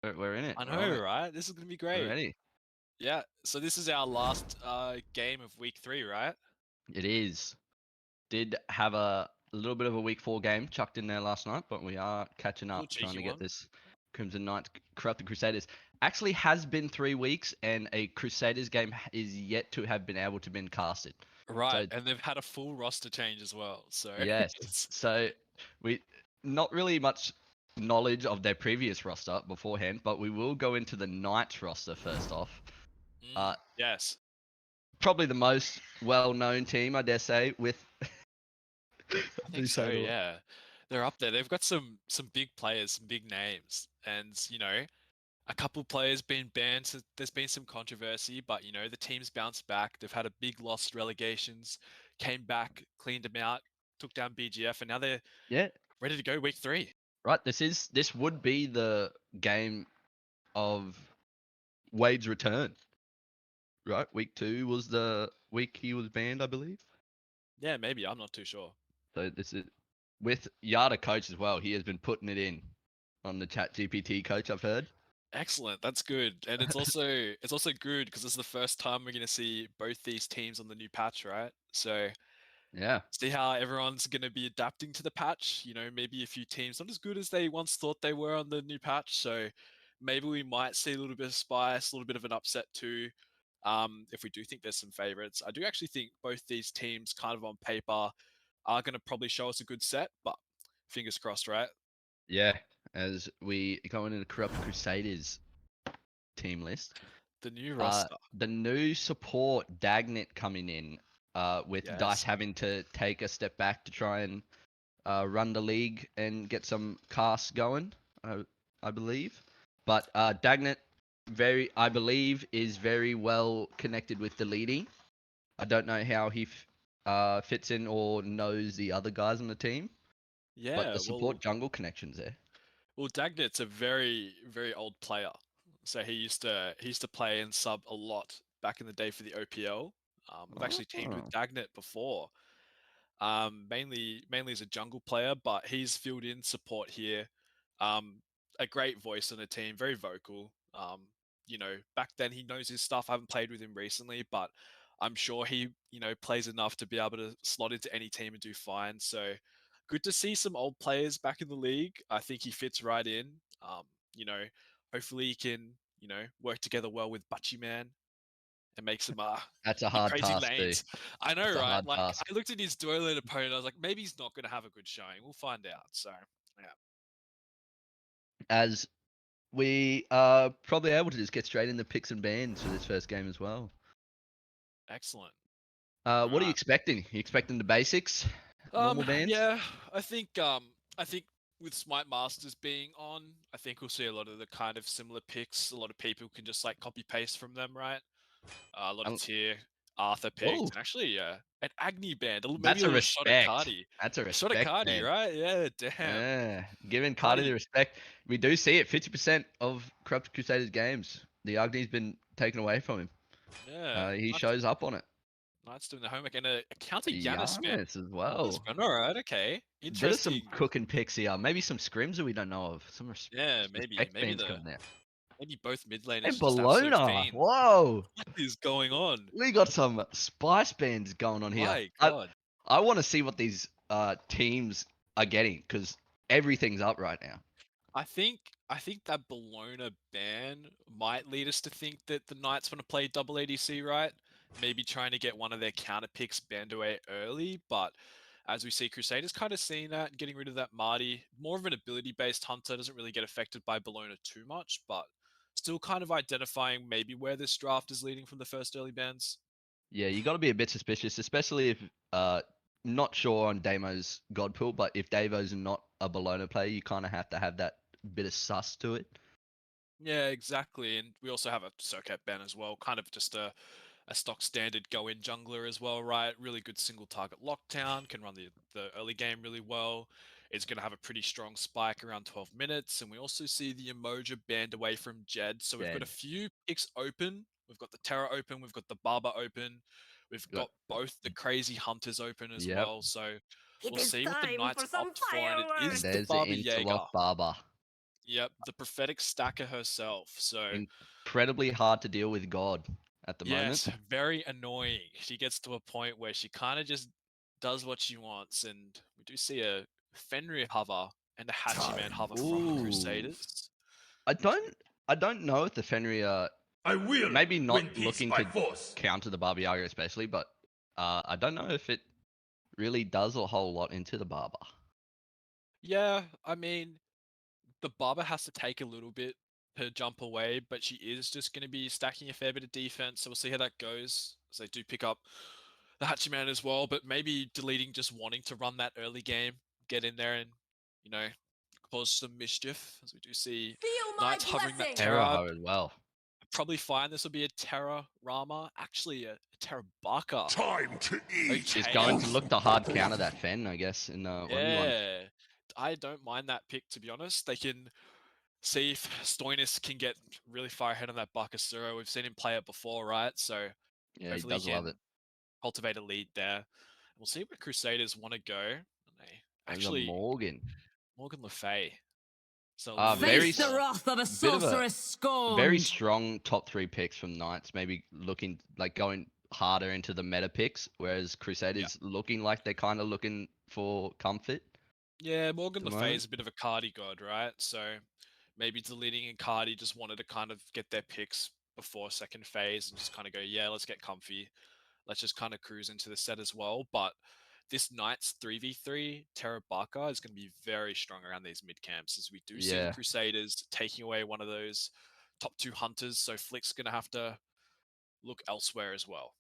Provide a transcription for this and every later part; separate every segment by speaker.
Speaker 1: We're in it.
Speaker 2: I
Speaker 1: We're on
Speaker 2: know,
Speaker 1: it.
Speaker 2: right? This is gonna be
Speaker 1: We're
Speaker 2: great.
Speaker 1: ready.
Speaker 2: Yeah. So this is our last game of week 3, right?
Speaker 1: It is. Did have a little bit of a week 4 game chucked in there last night, but we are catching
Speaker 2: Little
Speaker 1: up, trying
Speaker 2: cheeky
Speaker 1: to get
Speaker 2: one.
Speaker 1: this Crimson Knights Corrupted Crusaders. Actually, has been 3 weeks, and a Crusaders game is yet to have been able to been casted.
Speaker 2: Right,
Speaker 1: So
Speaker 2: and they've had a full roster change as well. So
Speaker 1: yes,
Speaker 2: it's
Speaker 1: so we not really much knowledge of their previous roster beforehand, but we will go into the Knights roster first off.
Speaker 2: yes.
Speaker 1: Probably the most well-known team, I dare say, with
Speaker 2: I
Speaker 1: do
Speaker 2: think so,
Speaker 1: say the
Speaker 2: yeah. They're up there. They've got some big players, some big names, and a couple players been banned. So there's been some controversy, but the team's bounced back. They've had a big loss relegations, came back, cleaned them out, took down BGF, and now they're
Speaker 1: yeah.
Speaker 2: ready to go week 3.
Speaker 1: Right, this would be the game of Wade's return. Right, week 2 was the week he was banned, I believe.
Speaker 2: Yeah, maybe. I'm not too sure.
Speaker 1: So this is with Yada coach as well. He has been putting it in on the Chat GPT coach. I've heard.
Speaker 2: Excellent. That's good. And it's also good because it's the first time we're going to see both these teams on the new patch, right? So
Speaker 1: Yeah,
Speaker 2: see how everyone's going to be adapting to the patch. Maybe a few teams not as good as they once thought they were on the new patch. So maybe we might see a little bit of spice, a little bit of an upset too. If we do think there's some favorites, I do actually think both these teams, kind of on paper, are going to probably show us a good set. But fingers crossed, right?
Speaker 1: yeah. As we go into the Corrupt Crusaders team list,
Speaker 2: The new roster.
Speaker 1: the new support Dagnet coming in, with Dice
Speaker 2: Yes.
Speaker 1: having to take a step back to try and run the league and get some casts going, I believe. But Dagnet, I believe, is very well connected with the leading. I don't know how he fits in or knows the other guys on the team, but
Speaker 2: Yeah.
Speaker 1: the
Speaker 2: Well,
Speaker 1: support jungle connections there.
Speaker 2: Well, Dagnet's a very, very old player. So he used to play and sub a lot back in the day for the OPL. I've actually teamed with
Speaker 1: Oh,
Speaker 2: Dagnet before. Mainly as a jungle player, but he's filled in support here. Um, a great voice on the team, very vocal. Back then he knows his stuff. I haven't played with him recently, but I'm sure he, plays enough to be able to slot into any team and do fine. So good to see some old players back in the league. I think he fits right in. You know, hopefully he can, work together well with Butchie Man and make some
Speaker 1: that's a
Speaker 2: big
Speaker 1: hard
Speaker 2: crazy
Speaker 1: task, dude.
Speaker 2: lanes. I know,
Speaker 1: It's a
Speaker 2: right?
Speaker 1: hard
Speaker 2: Like
Speaker 1: task.
Speaker 2: I looked at his dual lane opponent, I was like, maybe he's not going to have a good showing. We'll find out. So yeah,
Speaker 1: As we are probably able to just get straight into picks and bans for this first game as well.
Speaker 2: excellent.
Speaker 1: What are you
Speaker 2: Right.
Speaker 1: expecting? You expecting the basics? Normal bans?
Speaker 2: Yeah, I think with Smite Masters being on, I think we'll see a lot of the kind of similar picks. A lot of people can just like copy paste from them, right? A lot of
Speaker 1: Um,
Speaker 2: tier Arthur picked,
Speaker 1: whoa,
Speaker 2: and actually, an Agni band, maybe
Speaker 1: that's
Speaker 2: a
Speaker 1: a
Speaker 2: little shot at
Speaker 1: respect.
Speaker 2: Cardi.
Speaker 1: That's a
Speaker 2: A shot at
Speaker 1: respect
Speaker 2: Cardi,
Speaker 1: ban.
Speaker 2: right? Yeah, damn.
Speaker 1: Yeah, giving Cardi the
Speaker 2: Cardi,
Speaker 1: respect. We do see it. 50% of Corrupt Crusaders games, the Agni's been taken away from him.
Speaker 2: yeah.
Speaker 1: He
Speaker 2: Nice,
Speaker 1: shows up on it.
Speaker 2: nice doing the homework and a counter Yanis band.
Speaker 1: Giannis as
Speaker 2: Yanis
Speaker 1: well.
Speaker 2: band, all right, okay,
Speaker 1: There's some
Speaker 2: interesting.
Speaker 1: cooking picks here. Maybe some scrims that we don't know of. Some
Speaker 2: Yeah, maybe,
Speaker 1: respect bands coming there.
Speaker 2: maybe both mid laners
Speaker 1: And
Speaker 2: are just absolute
Speaker 1: Bologna.
Speaker 2: fiends.
Speaker 1: Whoa.
Speaker 2: What is going on?
Speaker 1: We got some spice bands going on here.
Speaker 2: My God.
Speaker 1: I want to see what these teams are getting because everything's up right now.
Speaker 2: I think I think that Bologna ban might lead us to think that the Knights want to play double ADC, right? Maybe trying to get one of their counter picks banned away early, but as we see, Crusaders kind of seeing that and getting rid of that Marty. More of an ability-based hunter, doesn't really get affected by Bologna too much, but still kind of identifying maybe where this draft is leading from the first early bans.
Speaker 1: Yeah, you got to be a bit suspicious, especially if not sure on Damo's god pool, but if Davo's not a Bologna player, you kind of have to have that bit of sus to it.
Speaker 2: Yeah, exactly. And we also have a Socat ban as well, kind of just a stock standard go in jungler as well, right? Really good single target lockdown, can run the early game really well. It's going to have a pretty strong spike around 12 minutes. And we also see the Emoja banned away from Jed. So we've got a
Speaker 1: Dead.
Speaker 2: few picks open. We've got the Terra open, we've got the Barber open, we've
Speaker 1: Got-
Speaker 2: got both the crazy Hunters open as
Speaker 1: Yep.
Speaker 2: well. So
Speaker 3: It
Speaker 2: we'll
Speaker 3: is
Speaker 2: see what the
Speaker 3: time
Speaker 2: Knights
Speaker 3: for some
Speaker 2: opt for, and it
Speaker 1: And
Speaker 2: is the
Speaker 3: fireworks!
Speaker 1: there's the
Speaker 2: Baba
Speaker 1: interlock
Speaker 2: Jaeger.
Speaker 1: barber.
Speaker 2: Yep, the prophetic stacker herself. So
Speaker 1: Incredibly hard to deal with God at the moment.
Speaker 2: yes, very annoying. She gets to a point where she kind of just does what she wants, and we do see a Fenrir hover and a Hachiman
Speaker 3: Time
Speaker 2: hover
Speaker 3: to
Speaker 2: from the
Speaker 1: Ooh.
Speaker 3: move.
Speaker 2: Crusaders.
Speaker 1: I don't I don't know if the Fenrir
Speaker 3: I will
Speaker 1: maybe
Speaker 3: win
Speaker 1: not
Speaker 3: peace
Speaker 1: looking
Speaker 3: by
Speaker 1: to
Speaker 3: force.
Speaker 1: counter the Baba Yaga especially, but I don't know if it really does a whole lot into the Barber.
Speaker 2: Yeah, I mean, the Barber has to take a little bit to jump away, but she is just going to be stacking a fair bit of defense. So we'll see how that goes. So they do pick up the Hachiman as well, but maybe deleting just wanting to run that early game, get in there and, you know, cause some mischief. As we do see
Speaker 4: Feel my
Speaker 2: Knights hovering that
Speaker 4: blessing.
Speaker 2: Terra.
Speaker 1: Terra as well.
Speaker 2: Probably find this will be a Terra Rama, actually a Terra Baka.
Speaker 3: Time to eat.
Speaker 1: She's
Speaker 2: Okay.
Speaker 1: going to look to hard counter that Fen, I guess, in 1v1.
Speaker 2: Yeah. I don't mind that pick, to be honest. They can see if Stoinis can get really far ahead on that Bakasura. We've seen him play it before, right? So
Speaker 1: Yeah, he
Speaker 2: hopefully
Speaker 1: does
Speaker 2: he
Speaker 1: love it.
Speaker 2: can cultivate a lead there. We'll see where Crusaders want to go. And they
Speaker 1: And the
Speaker 2: actually,
Speaker 1: Morgan.
Speaker 2: Morgan Le Fay. So a
Speaker 1: Very
Speaker 4: Face
Speaker 2: little
Speaker 4: the
Speaker 2: more.
Speaker 4: wrath of a
Speaker 1: bit of a
Speaker 4: sorceress
Speaker 1: very
Speaker 4: scorned.
Speaker 1: strong top 3 picks from Knights, maybe looking like going harder into the meta picks, whereas
Speaker 2: Yeah.
Speaker 1: Crusaders looking like they're kind of looking for comfort
Speaker 2: Yeah,
Speaker 1: at
Speaker 2: Morgan
Speaker 1: the
Speaker 2: Le Fay is
Speaker 1: moment.
Speaker 2: a bit of a Cardi god, right? So maybe deleting and Cardi just wanted to kind of get their picks before second phase and just kind of go, yeah, let's get comfy. Let's just kind of cruise into the set as well. But this Knights 3v3 Terra Baka is going to be very strong around these mid camps as we do see the
Speaker 1: Yeah,
Speaker 2: Crusaders taking away one of those top 2 hunters. So Flick's going to have to look elsewhere as well.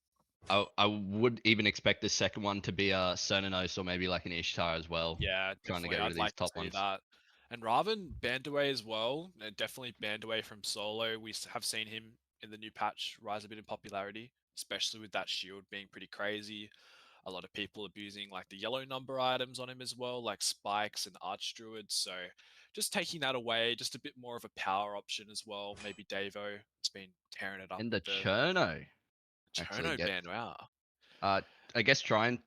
Speaker 1: I would even expect the second one to be a Cernanos or maybe like an Ishtar as well,
Speaker 2: Yeah,
Speaker 1: trying to
Speaker 2: definitely.
Speaker 1: get rid
Speaker 2: I'd
Speaker 1: of these
Speaker 2: like to
Speaker 1: top
Speaker 2: see
Speaker 1: ones.
Speaker 2: that. And Raven banned away as well. Definitely banned away from solo. We have seen him in the new patch rise a bit in popularity, especially with that shield being pretty crazy. A lot of people abusing like the yellow number items on him as well, like spikes and archdruids. So just taking that away, just a bit more of a power option as well. Maybe Davo has been tearing it up
Speaker 1: And the
Speaker 2: with the
Speaker 1: Cherno actually
Speaker 2: Cherno ban.
Speaker 1: gets
Speaker 2: Wow.
Speaker 1: uh I guess Cherno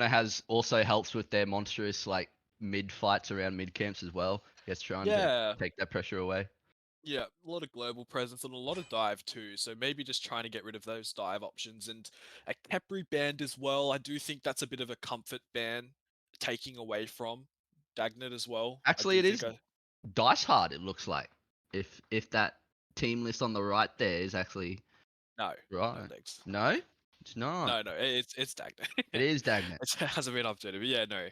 Speaker 1: has also helps with their monstrous like mid fights around mid camps as well. I guess trying to
Speaker 2: Yeah.
Speaker 1: take that pressure away.
Speaker 2: Yeah, a lot of global presence and a lot of dive too. So maybe just trying to get rid of those dive options and a Kepri band as well. I do think that's a bit of a comfort ban, taking away from Dagnit as well. I
Speaker 1: Actually,
Speaker 2: do
Speaker 1: it
Speaker 2: think
Speaker 1: is
Speaker 2: I
Speaker 1: dice hard. It looks like if that team list on the right there is actually
Speaker 2: no, no
Speaker 1: right.
Speaker 2: legs.
Speaker 1: No, it's not.
Speaker 2: No, it's Dagnit.
Speaker 1: It is Dagnit.
Speaker 2: It hasn't been updated, but yeah, no.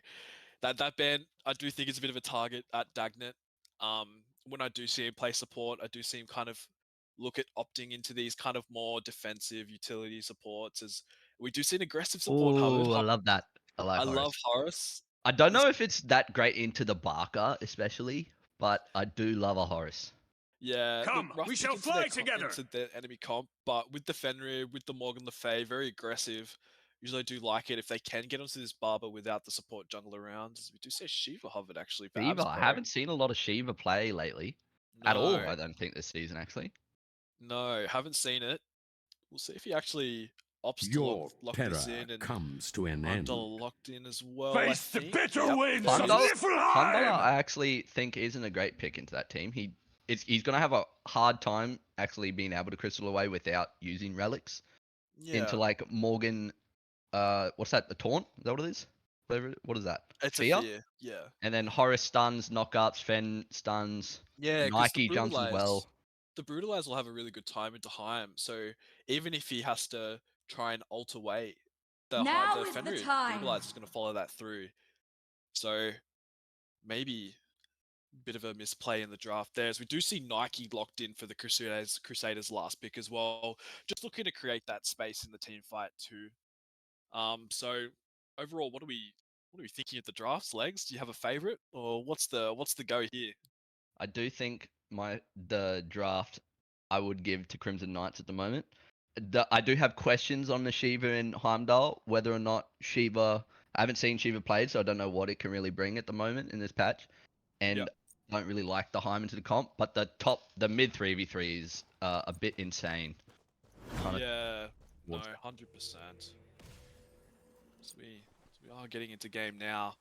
Speaker 2: That band I do think is a bit of a target at Dagnit. When I do see him play support, I do see him kind of look at opting into these kind of more defensive utility supports as we do see an aggressive support Hubbard.
Speaker 1: Oh, I love that. I like
Speaker 2: I love
Speaker 1: Horace.
Speaker 2: Horace.
Speaker 1: I don't
Speaker 2: This,
Speaker 1: know if it's that great into the Barker, especially, but I do love a Horace.
Speaker 2: yeah, look,
Speaker 3: Come,
Speaker 2: rough
Speaker 3: we
Speaker 2: pick
Speaker 3: shall
Speaker 2: into their
Speaker 3: fly together.
Speaker 2: into their enemy comp, but with the Fenrir, with the Morgan Le Fay, very aggressive. Usually do like it if they can get onto this Barber without the support jungle around. As we do see Shiva hovered actually for
Speaker 1: Shiva.
Speaker 2: Abs
Speaker 1: I
Speaker 2: Pro.
Speaker 1: haven't seen a lot of Shiva play lately at all.
Speaker 2: No,
Speaker 1: I don't think this season actually.
Speaker 2: no, haven't seen it. We'll see if he actually opts to
Speaker 3: Your
Speaker 2: lock this
Speaker 3: terror
Speaker 2: in and
Speaker 3: comes to an end.
Speaker 2: Heimdall locked in as well. I
Speaker 3: Face the
Speaker 2: think.
Speaker 3: bitter
Speaker 2: Yep,
Speaker 3: winds
Speaker 2: there
Speaker 3: of
Speaker 2: it
Speaker 1: Heimdall,
Speaker 2: is.
Speaker 1: Heimdall,
Speaker 3: Niflheim!
Speaker 1: I actually think isn't a great pick into that team. He's gonna have a hard time actually being able to crystal away without using relics into
Speaker 2: Yeah,
Speaker 1: like Morgan. What's that? The taunt? Is that what it is? Whatever. What is that?
Speaker 2: it's a
Speaker 1: Fear.
Speaker 2: fear. Yeah,
Speaker 1: And then Horace stuns, knockups, Fen stuns,
Speaker 2: yeah, because
Speaker 1: Nike jumps as well.
Speaker 2: the brutalize will have a really good time into Heim. So even if he has to try and ult away,
Speaker 4: Now
Speaker 2: the
Speaker 4: is the
Speaker 2: Fenrir
Speaker 4: time.
Speaker 2: brutalize is going to follow that through. So maybe a bit of a misplay in the draft there, as we do see Nike locked in for the Crusaders last pick as well, just looking to create that space in the team fight too. So overall, what are we thinking of the drafts, Legs? Do you have a favorite, or what's the go here?
Speaker 1: I do think the draft I would give to Crimson Knights at the moment. I do have questions on the Shiva and Heimdall, whether or not Shiva. I haven't seen Shiva played, so I don't know what it can really bring at the moment in this patch.
Speaker 2: Yep.
Speaker 1: And I don't really like the Heim into the comp, but the mid 3v3 is a bit insane. Kind of
Speaker 2: Yeah. No,
Speaker 1: towards that.
Speaker 2: 100%. So we are getting into game now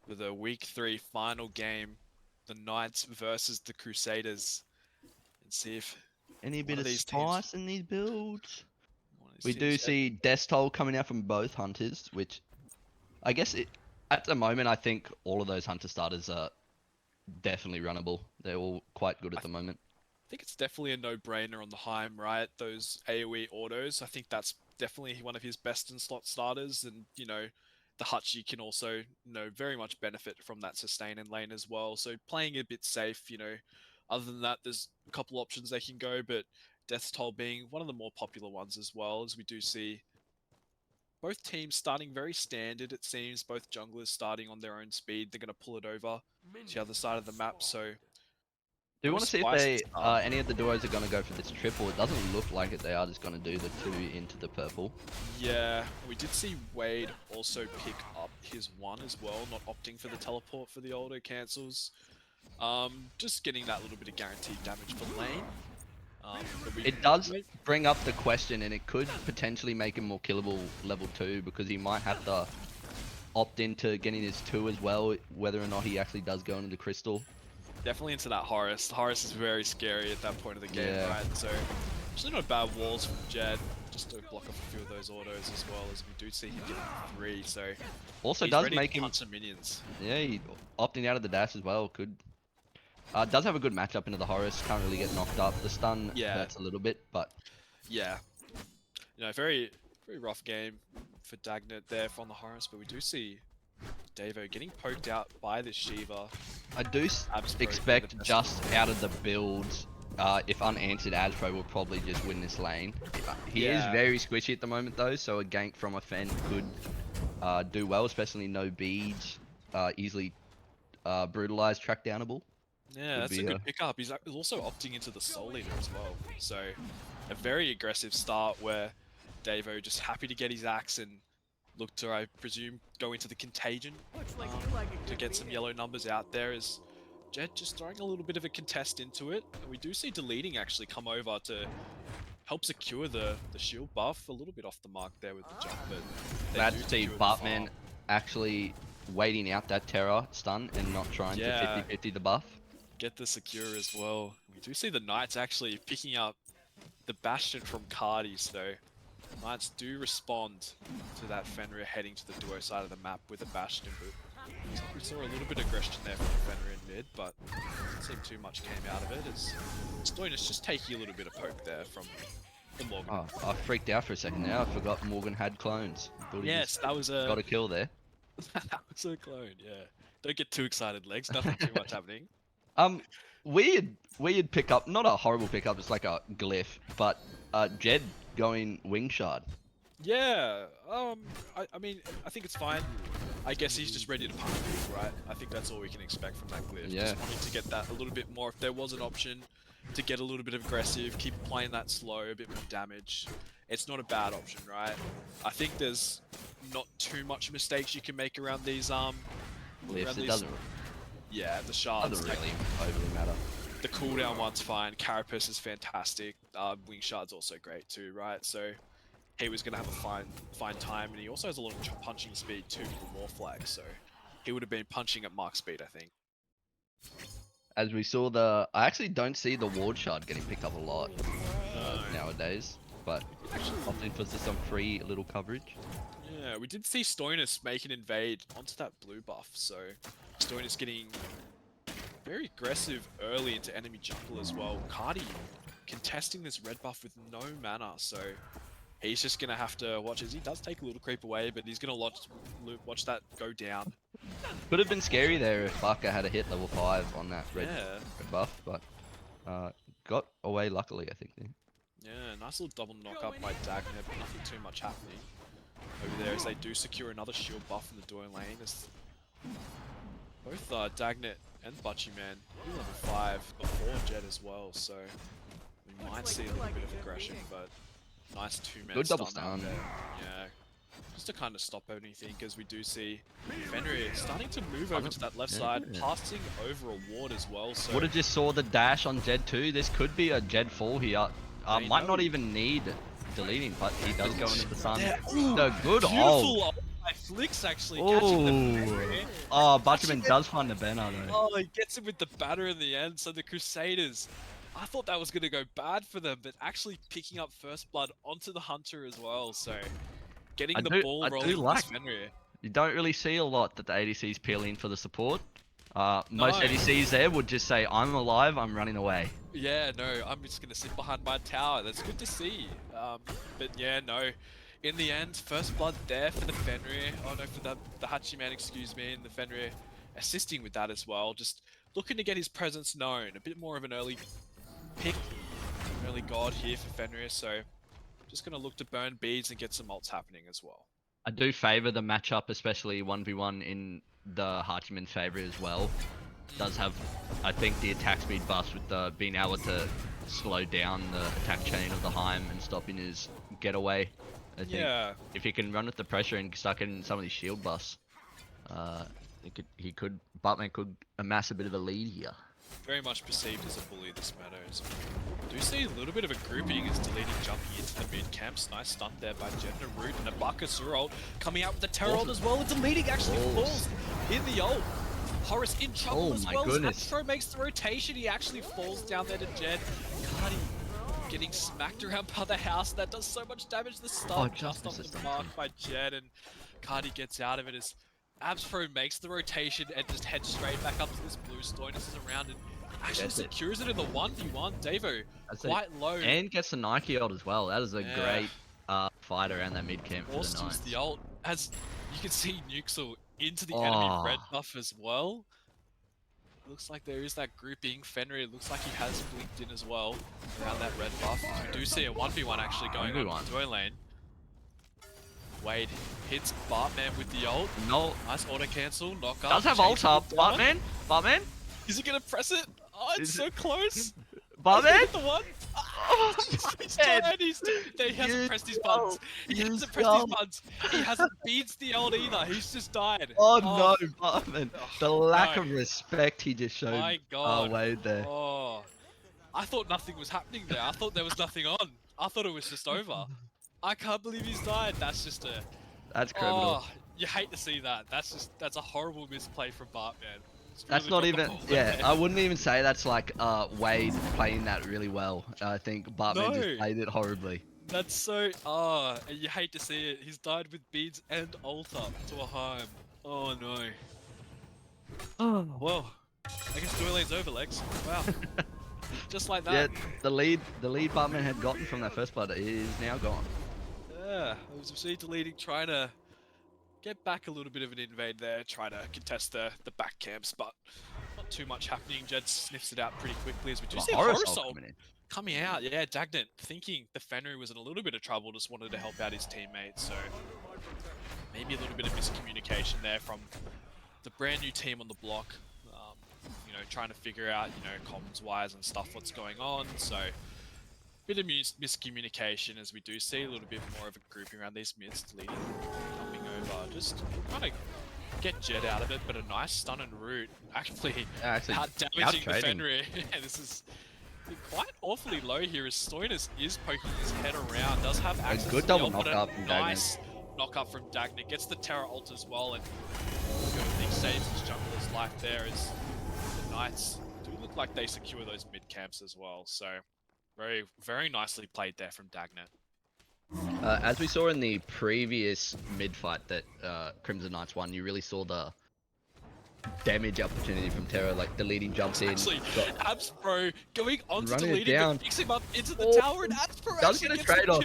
Speaker 2: with a week 3 final game the Knights versus the Crusaders, and see if
Speaker 1: Any
Speaker 2: one
Speaker 1: bit
Speaker 2: of
Speaker 1: of
Speaker 2: these teams-
Speaker 1: spice in these builds?
Speaker 2: one of these
Speaker 1: We do
Speaker 2: teams-
Speaker 1: see Destol coming out from both hunters, which I guess at the moment I think all of those hunter starters are definitely runnable. They're all quite good at the moment.
Speaker 2: I think it's definitely a no-brainer on the Heim, right? Those AoE autos. I think that's definitely one of his best in slot starters, and the Hutchie can also very much benefit from that sustain in lane as well. So playing a bit safe, Other than that, there's a couple options they can go, but Death's Toll being one of the more popular ones as well, as we do see both teams starting very standard. It seems both junglers starting on their own speed. They're going to pull it over to the other side of the map. So
Speaker 1: Do you
Speaker 2: no
Speaker 1: want to see if
Speaker 2: spice to
Speaker 1: they
Speaker 2: start.
Speaker 1: any of the duos are going to go for this triple? It doesn't look like it. They are just going to do the 2 into the purple.
Speaker 2: Yeah, we did see Wade also pick up his 1 as well, not opting for the teleport for the auto cancels. Just getting that little bit of guaranteed damage for lane.
Speaker 1: It does bring up the question, and it could potentially make him more killable level 2 because he might have to opt into getting his 2 as well, whether or not he actually does go into the crystal.
Speaker 2: Definitely into that Horus. Horus is very scary at that point of the game,
Speaker 1: Yeah.
Speaker 2: right? So, actually not bad walls from Jed, just to block off a few of those autos as well, as we do see him getting 3. So
Speaker 1: Also
Speaker 2: he's
Speaker 1: does
Speaker 2: ready
Speaker 1: make
Speaker 2: to
Speaker 1: him,
Speaker 2: punch some minions.
Speaker 1: yeah, he, opting out of the dash as well could. Does have a good matchup into the Horus. Can't really get knocked up. The stun hurts a little bit, but
Speaker 2: Yeah, very very rough game for Dagnit there from the Horus, but we do see Davo getting poked out by this Shiva.
Speaker 1: I do expect just out of the builds, if unanswered, Aspro will probably just win this lane. He is very squishy at the moment though, so a gank from a Fen could do well, especially no beads, easily brutalized, track downable.
Speaker 2: Yeah, that's a good pickup. He's also opting into the Soul Eater as well. So a very aggressive start where Davo just happy to get his axe and look to, I presume, go into the Contagion to get some yellow numbers out there, as Jed just throwing a little bit of a contest into it. And we do see Deleting actually come over to help secure the shield buff. A little bit off the mark there with the jump, but
Speaker 1: Glad to see Bartman actually waiting out that Terror stun and not trying to 50-50 the buff.
Speaker 2: Get the secure as well. We do see the Knights actually picking up the Bastion from Cardi, so Knights do respond to that Fenrir heading to the duo side of the map with a Bastion, but we saw a little bit of aggression there from the Fenrir in mid, but doesn't seem too much came out of it, as Stoinus just taking a little bit of poke there from the Morgan.
Speaker 1: Oh, I freaked out for a second there. I forgot Morgan had clones.
Speaker 2: Yes, that was a...
Speaker 1: Got a kill there.
Speaker 2: that was a clone, yeah. Don't get too excited, Legs. Nothing too much happening.
Speaker 1: Weird pickup. Not a horrible pickup. It's like a glyph, but Jed going wing shard.
Speaker 2: Yeah, I mean, I think it's fine. I guess he's just ready to punch people, right? I think that's all we can expect from that glyph.
Speaker 1: Yeah.
Speaker 2: Just wanting to get that a little bit more. If there was an option to get a little bit aggressive, keep playing that slow, a bit more damage, it's not a bad option, right? I think there's not too much mistakes you can make around these
Speaker 1: Glyphs, it doesn't.
Speaker 2: Yeah, the shards
Speaker 1: Doesn't really overly matter.
Speaker 2: The cooldown one's fine. Carapace is fantastic. Wing Shard's also great too, right? So he was gonna have a fine time, and he also has a lot of punching speed too for the War Flag. So he would have been punching at mark speed, I think.
Speaker 1: As we saw I actually don't see the Ward Shard getting picked up a lot nowadays, but opting for just some free little coverage.
Speaker 2: Yeah, we did see Stoinus make an invade onto that blue buff, so Stoinus getting very aggressive early into enemy jungle as well. Cardi contesting this red buff with no mana, so he's just going to have to watch as he does take a little creep away, but he's going to watch that go down.
Speaker 1: Could have been scary there if Barker had a hit level 5 on that red buff, but got away luckily, I think.
Speaker 2: Yeah, nice little double knock up by Dagnit, but nothing too much happening over there as they do secure another shield buff in the duo lane. As both Dagnit and Butchie Man level 5 before Jed as well, so we might see a little bit of aggression, but nice 2-man
Speaker 1: good double stun
Speaker 2: there. Yeah, just to kind of stop anything, as we do see Fenrir starting to move over to that left side, passing over a ward as well. So
Speaker 1: would have just saw the dash on Jed too. This could be a Jed fall here. Might not even need deleting, but he does go into the sun. The good ult.
Speaker 2: Flicks actually catching the
Speaker 1: Ooh.
Speaker 2: Fenrir.
Speaker 1: Oh,
Speaker 2: Actually,
Speaker 1: Butcherman does find the banner though.
Speaker 2: Oh, he gets him with the batter in the end. So the Crusaders, I thought that was going to go bad for them, but actually picking up first blood onto the Hunter as well. So getting the ball
Speaker 1: I
Speaker 2: rolling
Speaker 1: do
Speaker 2: with this
Speaker 1: like.
Speaker 2: Fenrir.
Speaker 1: You don't really see a lot that the ADCs peel in for the support. Most
Speaker 2: No.
Speaker 1: ADCs there would just say, "I'm alive, I'm running away."
Speaker 2: Yeah, no, I'm just going to sit behind my tower. That's good to see. But yeah, no. In the end, first blood there for the Fenrir. Oh no, for the Hachiman, excuse me, and the Fenrir assisting with that as well. Just looking to get his presence known. A bit more of an early pick, early god here for Fenrir. So just going to look to burn beads and get some ults happening as well.
Speaker 1: I do favor the matchup, especially 1v1 in the Hachiman's favor as well. Does have, I think, the attack speed buff with the being able to slow down the attack chain of the Heim and stopping his getaway. I think if he can run with the pressure and start getting some of these shield buffs, Buttman could amass a bit of a lead here.
Speaker 2: Very much perceived as a bully this meta. Do see a little bit of a grouping as deleting jumping into the mid camps. Nice stun there by Jet and Root, and a Bakasura ult coming out with the Terror ult as well. And deleting actually falls in the ult. Horus in trouble as well. Astro makes the rotation. He actually falls down there to Jet. Cardi getting smacked around by the house. That does so much damage. The stun just off the mark by Jet, and Cardi gets out of it as Abspro makes the rotation and just heads straight back up to this blue. Stoinus is around and actually secures it in the 1v1. Devo quite low.
Speaker 1: And gets the Nike ult as well. That is a great fight around that mid camp for the Knights.
Speaker 2: The ult, as you can see, Nuxel into the enemy red buff as well. Looks like there is that grouping. Fenrir looks like he has blinked in as well around that red buff. We do see a 1v1 actually going on in the duo lane. Wade hits Bartman with the ult.
Speaker 1: No.
Speaker 2: Nice auto cancel, knock up.
Speaker 1: Does have ult up, Bartman? Bartman?
Speaker 2: Is he gonna press it? Oh, it's so close.
Speaker 1: Bartman?
Speaker 2: The one. Oh, he's dead. He hasn't pressed his buttons. He hasn't pressed his buttons. He hasn't beats the ult either. He's just died.
Speaker 1: Oh no, Bartman. The lack of respect he just showed Wade there.
Speaker 2: Oh, I thought nothing was happening there. I thought there was nothing on. I thought it was just over. I can't believe he's died. That's just a...
Speaker 1: That's criminal.
Speaker 2: Oh, you hate to see that. That's a horrible misplay from Bartman.
Speaker 1: That's not even, I wouldn't even say that's like Wade playing that really well. I think Bartman just played it horribly.
Speaker 2: That's so, you hate to see it. He's died with beads and ult up to a Heim. Oh no. Oh, well, I guess duel lane's over, Lex. Wow. Just like that.
Speaker 1: Yeah, the lead Bartman had gotten from that first blood is now gone.
Speaker 2: Yeah, I was deleting, trying to get back a little bit of an invade there, try to contest the back camps, but not too much happening. Jed sniffs it out pretty quickly as we do see Horus coming out. Yeah, Dagnant thinking the Fenrir was in a little bit of trouble, just wanted to help out his teammates, so maybe a little bit of miscommunication there from the brand new team on the block. You know, trying to figure out, you know, comms wise and stuff, what's going on, so bit of miscommunication as we do see a little bit more of a grouping around these mids, leading, jumping over, just trying to get Jet out of it, but a nice stun and root actually damaging the Fenrir. This is quite awfully low here as Stoinus is poking his head around, does have access
Speaker 1: a good
Speaker 2: to
Speaker 1: double
Speaker 2: the ult,
Speaker 1: knock up from
Speaker 2: nice knock up from Dagnant, gets the Terror ult as well, and I think saves his jungler's life there as the Knights do look like they secure those mid camps as well, so very, very nicely played there from Dagnant.
Speaker 1: As we saw in the previous mid fight that Crimson Knights won, you really saw the damage opportunity from Terra, like the leading jumps in.
Speaker 2: Actually, Abspro going on to
Speaker 1: running
Speaker 2: deleting and picks him up into the tower, and Abspro
Speaker 1: does get a trade off.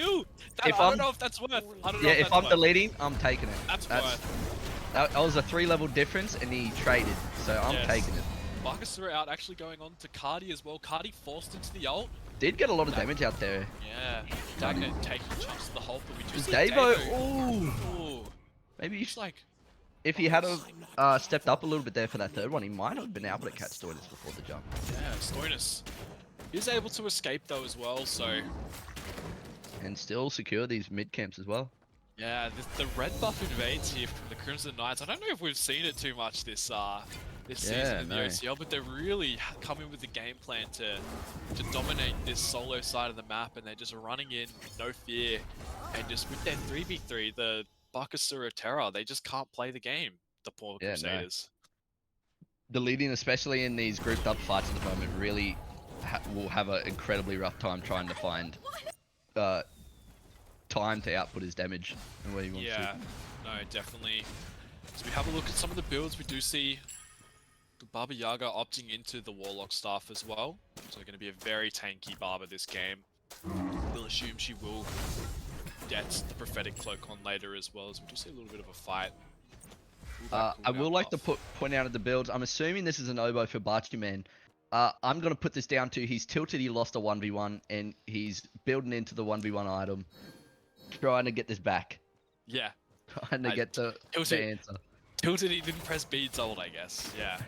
Speaker 2: I don't know if that's worth.
Speaker 1: If I'm deleting, I'm taking it.
Speaker 2: That's worth.
Speaker 1: That was a 3-level difference, and he traded, so I'm taking it.
Speaker 2: Bakasura out actually going on to Cardi as well. Cardi forced into the ult.
Speaker 1: Did get a lot of damage out there.
Speaker 2: Yeah, Dagnant taking chunks to the hole, but we do see
Speaker 1: Devo.
Speaker 2: Ooh.
Speaker 1: Maybe
Speaker 2: he's like,
Speaker 1: if he had stepped up a little bit there for that third one, he might have been able to catch Stoinus before the jump.
Speaker 2: Yeah, Stoinus is able to escape though as well, so
Speaker 1: and still secure these mid camps as well.
Speaker 2: Yeah, the red buff invades here from the Crimson Knights. I don't know if we've seen it too much this season in the OCL, but they're really coming with the game plan to dominate this solo side of the map, and they're just running in, no fear, and just with their 3v3, the Buckasura Terror. They just can't play the game, the poor
Speaker 1: Yeah, no.
Speaker 2: Crusaders.
Speaker 1: The leading, especially in these grouped up fights at the moment, really will have an incredibly rough time trying to find time to output his damage and where he wants
Speaker 2: Yeah, no, definitely. So we have a look at some of the builds. We do see the Baba Yaga opting into the Warlock staff as well. So going to be a very tanky Baba this game. We'll assume she will get the Prophetic Cloak on later as well, as we do see a little bit of a fight.
Speaker 1: I will like to point out at the builds. I'm assuming this is an oboe for Bachiman. I'm going to put this down to he's tilted, he lost a 1v1, and he's building into the 1v1 item, trying to get this back.
Speaker 2: Yeah.
Speaker 1: Trying to get the answer.
Speaker 2: Tilted, he didn't press beads ult, I guess. Yeah.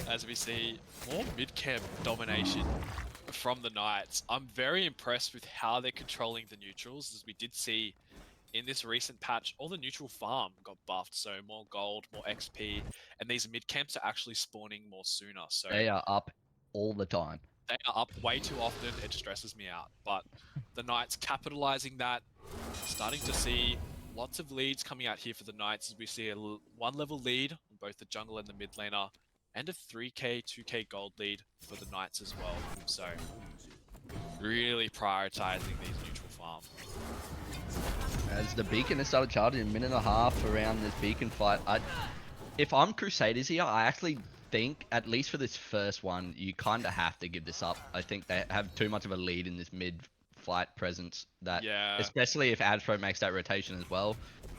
Speaker 2: As we see more mid-camp domination from the Knights. I'm very impressed with how they're controlling the neutrals, as we did see in this recent patch, all the neutral farm got buffed, so more gold, more XP, and these mid-camps are actually spawning more sooner. So
Speaker 1: They are up all the time.
Speaker 2: They are up way too often, it stresses me out. But the Knights capitalizing that, starting to see lots of leads coming out here for the Knights, as we see a 1-level lead on both the jungle and the mid laner, and a 3k, 2k gold lead for the Knights as well. So really prioritizing these neutral farm.
Speaker 1: As the beacon has started charging, a minute and a half around this beacon fight. If I'm Crusaders here, I actually think, at least for this first one, you kind of have to give this up. I think they have too much of a lead in this mid-fight presence, that, especially if Adspro makes that rotation as well.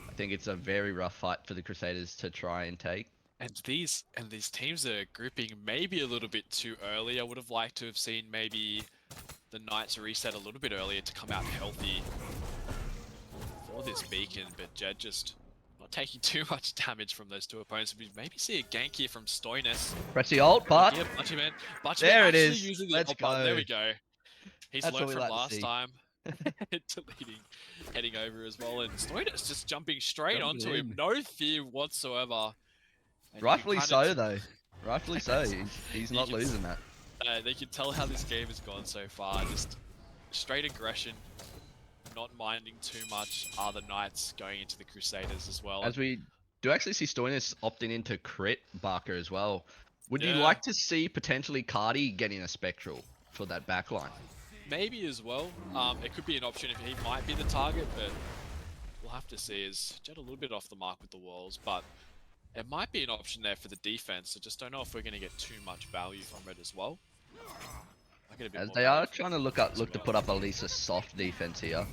Speaker 1: I think it's a very rough fight for the Crusaders to try and take.
Speaker 2: And these teams are grouping maybe a little bit too early. I would have liked to have seen maybe the Knights reset a little bit earlier to come out healthy for this beacon, but Jed just not taking too much damage from those two opponents. We maybe see a gank here from Stoinis.
Speaker 1: Press the ult, but there it is. Let's go.
Speaker 2: There we go. He's learned from last time. Heading over as well, and Stoinis just jumping straight onto him. No fear whatsoever. And
Speaker 1: rightfully so, though. Rightfully so. He's not losing that.
Speaker 2: They can tell how this game has gone so far. Just straight aggression, not minding too much. Are the Knights going into the Crusaders as well?
Speaker 1: As we do actually see Stoinis opting into crit Barker as well. Would you like to see potentially Cardi getting a Spectral for that backline?
Speaker 2: Maybe as well. It could be an option if he might be the target, but we'll have to see. Is Jed a little bit off the mark with the walls, but it might be an option there for the defense. I just don't know if we're going to get too much value from it as well.
Speaker 1: As they are trying to look to put up at least a soft defense here,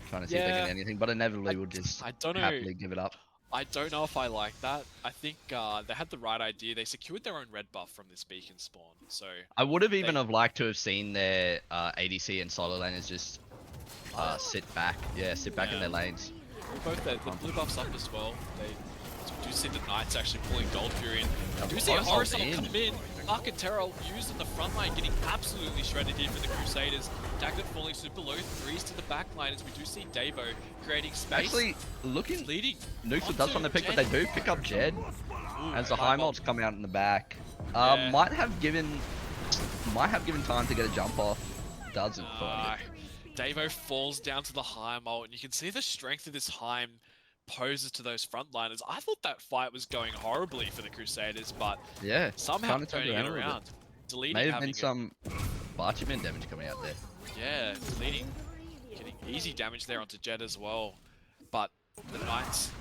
Speaker 1: trying to see if they can get anything, but inevitably we'll just happily give it up.
Speaker 2: I don't know if I like that. I think they had the right idea. They secured their own red buff from this beacon spawn. So
Speaker 1: I would have even liked to have seen their ADC and solo laners just sit back. Yeah, sit back in their lanes.
Speaker 2: Both the blue buffs up as well. They do see the Knights actually pulling Gold Fury in. Do see a Horizon come in. Arc and Terror used in the front line, getting absolutely shredded here for the Crusaders. Dagnit falling super low, 3s to the back line as we do see Davo creating space.
Speaker 1: Actually, looking
Speaker 2: leading.
Speaker 1: Nuxel does want to pick, but they do pick up Jed. As the high malts come out in the back. Might have given time to get a jump off. Doesn't.
Speaker 2: Davo falls down to the high malt, and you can see the strength of this Heim poses to those frontliners. I thought that fight was going horribly for the Crusaders, but somehow turning it around. Deleting,
Speaker 1: may have been some Barchiman damage coming out there.
Speaker 2: Yeah, deleting, getting easy damage there onto Jed as well. But the Knights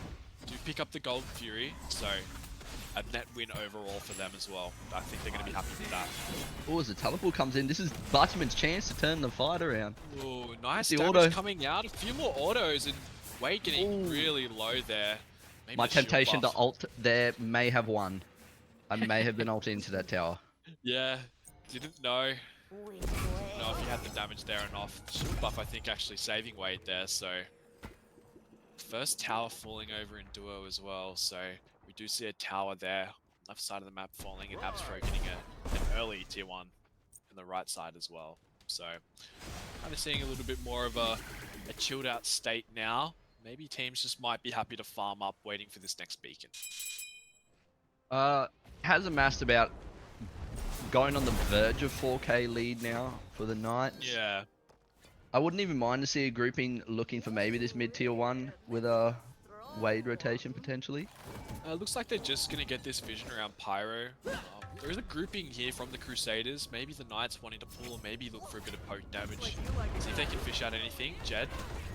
Speaker 2: do pick up the Gold Fury, so a net win overall for them as well. I think they're going to be happy with that.
Speaker 1: Oh, as the teleport comes in, this is Barchiman's chance to turn the fight around.
Speaker 2: Oh, nice damage coming out. A few more autos, and Wade getting really low there. Maybe
Speaker 1: my temptation to ult there may have won. I may have been ulted into that tower.
Speaker 2: Yeah, didn't know. Didn't know if he had the damage there enough. The shield buff, I think, actually saving Wade there. So first tower falling over in duo as well. So we do see a tower there, left side of the map falling, and Abstro getting an early tier 1 in the right side as well. So kind of seeing a little bit more of a chilled out state now. Maybe teams just might be happy to farm up, waiting for this next beacon.
Speaker 1: Has amassed about going on the verge of 4k lead now for the Knights.
Speaker 2: Yeah.
Speaker 1: I wouldn't even mind to see a grouping looking for maybe this mid tier 1 with a Wade rotation potentially.
Speaker 2: Looks like they're just going to get this vision around Pyro. There is a grouping here from the Crusaders. Maybe the Knights wanting to pull, or maybe look for a bit of poke damage. See if they can fish out anything. Jed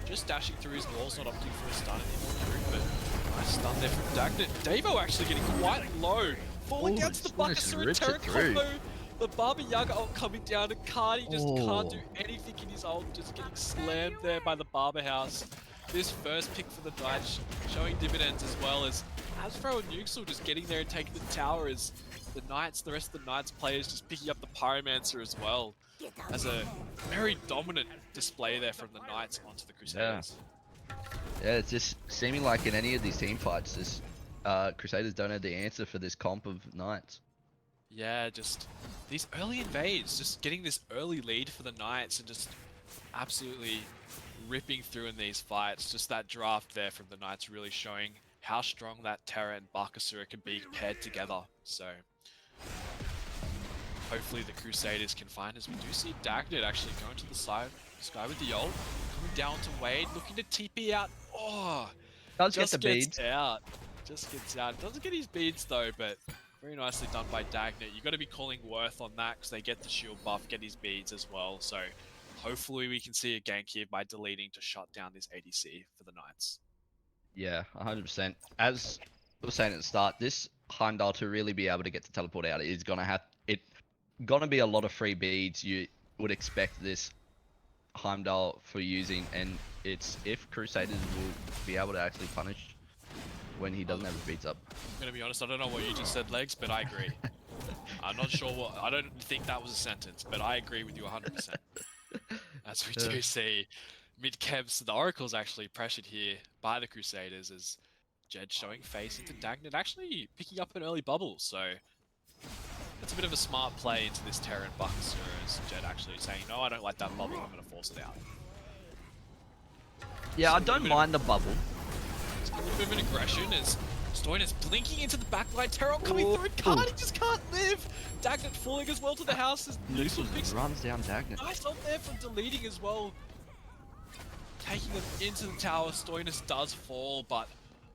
Speaker 2: just dashing through his walls, not opting for a stun anymore. But nice stun there from Dagnit. Davo actually getting quite low. Falling down to the buckets through a Terran combo. The Baba Yaga ult coming down, and Cardi just can't do anything in his ult, just getting slammed there by the Barber House. This first pick for the Knights showing dividends, as well as Hasbro and Nuxel just getting there and taking the tower, as the Knights, the rest of the Knights players just picking up the Pyromancer as well. As a very dominant display there from the Knights onto the Crusaders.
Speaker 1: Yeah, it's just seeming like in any of these team fights, this Crusaders don't have the answer for this comp of Knights.
Speaker 2: Yeah, just these early invades, just getting this early lead for the Knights and just absolutely ripping through in these fights. Just that draft there from the Knights really showing how strong that Terra and Bakasura can be paired together. So hopefully the Crusaders can find, as we do see Dagnit actually going to the side, sky with the ult, coming down to Wade, looking to TP out. Oh,
Speaker 1: Does get the beads.
Speaker 2: Just gets out. Doesn't get his beads though, but very nicely done by Dagnit. You got to be calling Worth on that because they get the shield buff, get his beads as well. So hopefully we can see a gank here by deleting to shut down this ADC for the Knights.
Speaker 1: Yeah, 100%. As I was saying at the start, this Heimdall to really be able to get the teleport out is gonna be a lot of free beads. You would expect this Heimdall for using, and it's if Crusaders will be able to actually punish when he doesn't have his beats up.
Speaker 2: I'm gonna be honest, I don't know what you just said, Legs, but I agree. I'm not sure what, I don't think that was a sentence, but I agree with you 100%. As we do see mid-camps, the Oracle's actually pressured here by the Crusaders, as Jed showing face into Dagnit, actually picking up an early bubble, so it's a bit of a smart play into this Terran Bakasura, as Jed actually saying, no, I don't like that bubble, I'm gonna force it out.
Speaker 1: Yeah, I don't mind the bubble.
Speaker 2: It's a little bit of an aggression as Stoinis blinking into the backline, Terror coming through, Cardi just can't live! Dagnit falling as well to the house as Nuxel picks
Speaker 1: runs down Dagnit.
Speaker 2: nice on there from deleting as well. Taking them into the tower, Stoinis does fall, but